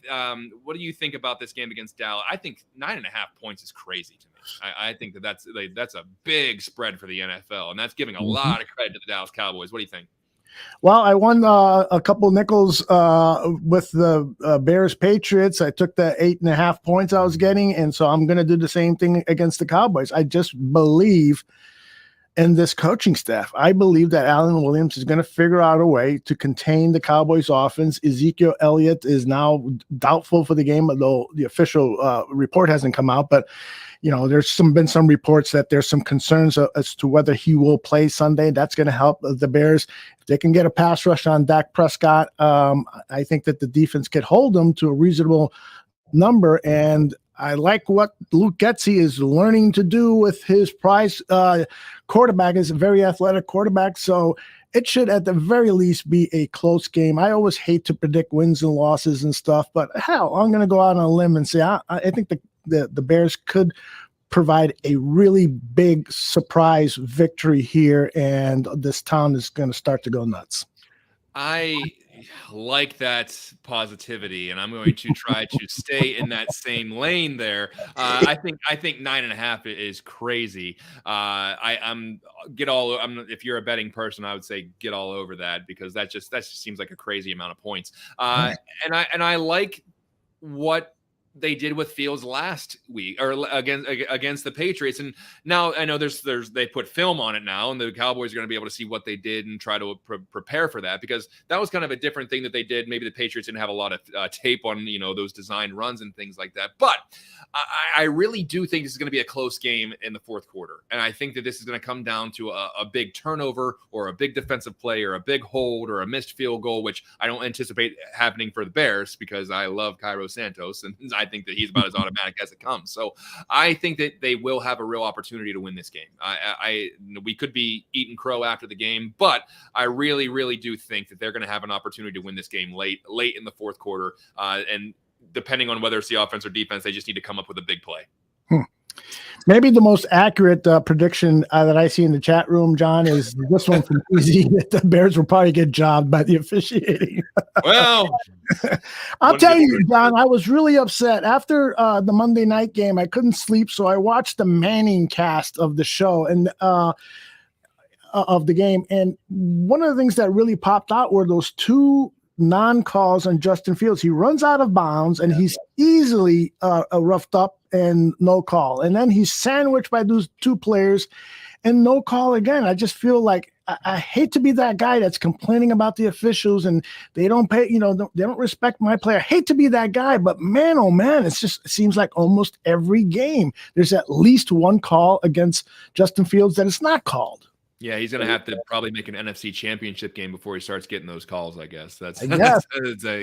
What do you think about this game against Dallas? I think 9.5 points is crazy to me. I think that's a big spread for the NFL, and that's giving a lot of credit to the Dallas Cowboys. What do you think? Well, I won a couple nickels with the Bears Patriots. I took the 8.5 points I was getting, and so I'm going to do the same thing against the Cowboys. I just believe in this coaching staff. I believe that Alan Williams is going to figure out a way to contain the Cowboys offense. Ezekiel Elliott is now doubtful for the game, although the official report hasn't come out. But, you know, there's been some reports that there's some concerns as to whether he will play Sunday. That's going to help the Bears. If they can get a pass rush on Dak Prescott, I think that the defense could hold them to a reasonable number. And I like what Luke Getsy is learning to do with his prize quarterback. Is a very athletic quarterback, so it should at the very least be a close game. I always hate to predict wins and losses and stuff, but hell, I'm going to go out on a limb and say I think the Bears could provide a really big surprise victory here, and this town is going to start to go nuts. I like that positivity, and I'm going to try to stay in that same lane there. I think 9.5 is crazy. If you're a betting person, I would say get all over that, because that just seems like a crazy amount of points. And I like what they did with Fields last week or against the Patriots. And now I know they put film on it now, and the Cowboys are going to be able to see what they did and try to prepare for that, because that was kind of a different thing that they did. Maybe the Patriots didn't have a lot of tape on, those design runs and things like that. But I really do think this is going to be a close game in the fourth quarter. And I think that this is going to come down to a big turnover or a big defensive play or a big hold or a missed field goal, which I don't anticipate happening for the Bears, because I love Cairo Santos, and I think that he's about as automatic as it comes. So I think that they will have a real opportunity to win this game. We could be eating crow after the game, but I really, really do think that they're going to have an opportunity to win this game late in the fourth quarter. And depending on whether it's the offense or defense, they just need to come up with a big play. Maybe the most accurate prediction that I see in the chat room, John, is this one from PZ, that the Bears will probably get jobbed by the officiating. Well, I'll tell you, John, I was really upset after the Monday night game. I couldn't sleep, so I watched the Manning cast of the show and of the game. And one of the things that really popped out were those two non-calls on Justin Fields. He runs out of bounds, and he's easily roughed up and no call. And then he's sandwiched by those two players and no call again. I just feel like I hate to be that guy that's complaining about the officials and they don't pay, they don't respect my player. I hate to be that guy, but man, oh man, it seems like almost every game there's at least one call against Justin Fields that is not called. Yeah, he's going to have to probably make an NFC Championship game before he starts getting those calls. I guess I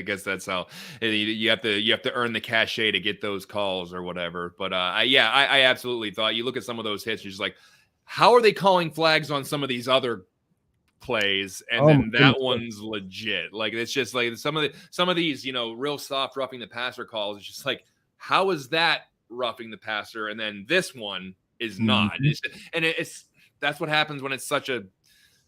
guess that's how you have to earn the cachet to get those calls or whatever. But I absolutely thought, you look at some of those hits, you're just like, how are they calling flags on some of these other plays, and then that one's legit? Like, it's just like some of these real soft roughing the passer calls. It's just like, how is that roughing the passer, and then this one is not? That's what happens when it's such a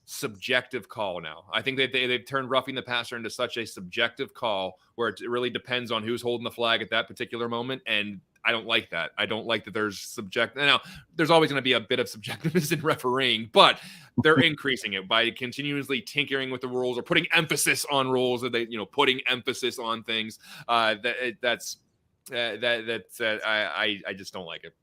subjective call now. I think that they've turned roughing the passer into such a subjective call where it really depends on who's holding the flag at that particular moment. And I don't like that. I don't like that there's subjective. Now, there's always going to be a bit of subjectiveness in refereeing, but they're increasing it by continuously tinkering with the rules or putting emphasis on rules, that putting emphasis on things. I just don't like it.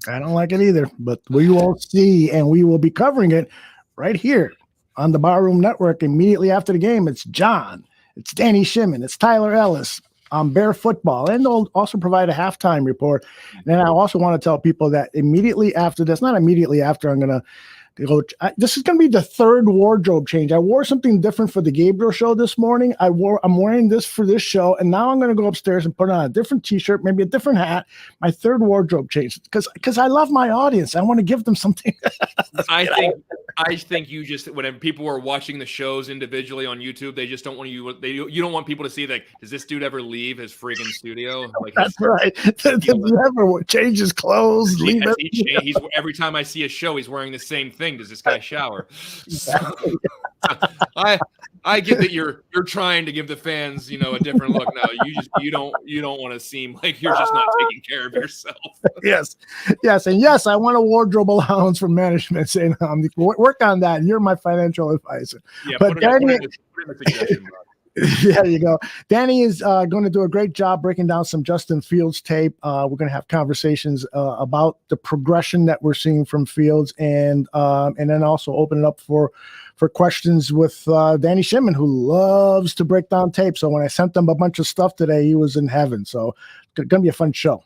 I don't like it either, but we will see, and we will be covering it right here on the Barroom Network immediately after the game. It's John, it's Danny Shimon, it's Tyler Ellis on Bear Football, and they'll also provide a halftime report. And I also want to tell people that immediately after this, not immediately after, I'm going to go. This is going to be the third wardrobe change. I wore something different for the Gabriel show this morning. I'm wearing this for this show, and now I'm going to go upstairs and put on a different T-shirt, maybe a different hat. My third wardrobe change, because I love my audience. I want to give them something. I think you just, when people are watching the shows individually on YouTube, they just don't want you don't want people to see, like, does this dude ever leave his friggin' studio? Like, that's right. Does he ever change his clothes? Every time I see a show, he's wearing the same thing. thing. Does this guy shower? So, I get that you're trying to give the fans, a different look. No, you don't want to seem like you're just not taking care of yourself. Yes, and yes, I want a wardrobe allowance from management saying, work on that. You're my financial advisor. Yeah, but put it in the suggestion box. There you go. Danny is going to do a great job breaking down some Justin Fields tape. We're going to have conversations about the progression that we're seeing from Fields, and then also open it up for questions with Danny Shimon, who loves to break down tape. So when I sent him a bunch of stuff today, he was in heaven. So it's going to be a fun show.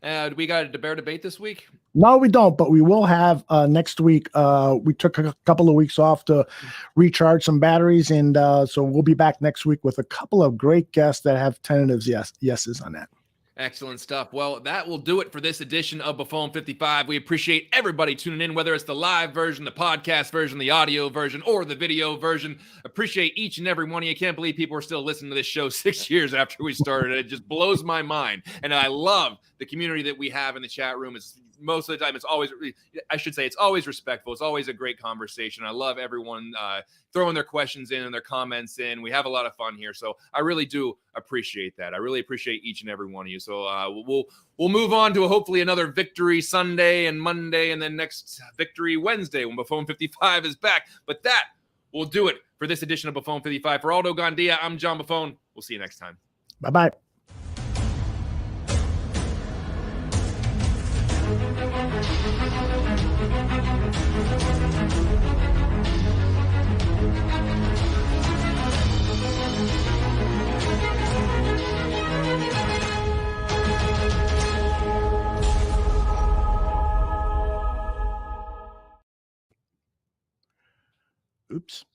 Do we got a bear debate this week? No, we don't, but we will have next week. We took a couple of weeks off to recharge some batteries, and so we'll be back next week with a couple of great guests that have tentative yeses on that. Excellent stuff. Well, that will do it for this edition of Buffone 55. We appreciate everybody tuning in, whether it's the live version, the podcast version, the audio version, or the video version. Appreciate each and every one of you. Can't believe people are still listening to this show 6 years after we started. It just blows my mind. And I love the community that we have in the chat room. It's most of the time, it's always respectful. It's always a great conversation. I love everyone throwing their questions in and their comments in. We have a lot of fun here. So I really do appreciate that. I really appreciate each and every one of you. So we'll move on to hopefully another victory Sunday and Monday, and then next victory Wednesday when Buffone 55 is back. But that will do it for this edition of Buffone 55. For Aldo Gandia, I'm John Buffone. We'll see you next time. Bye-bye. Oops.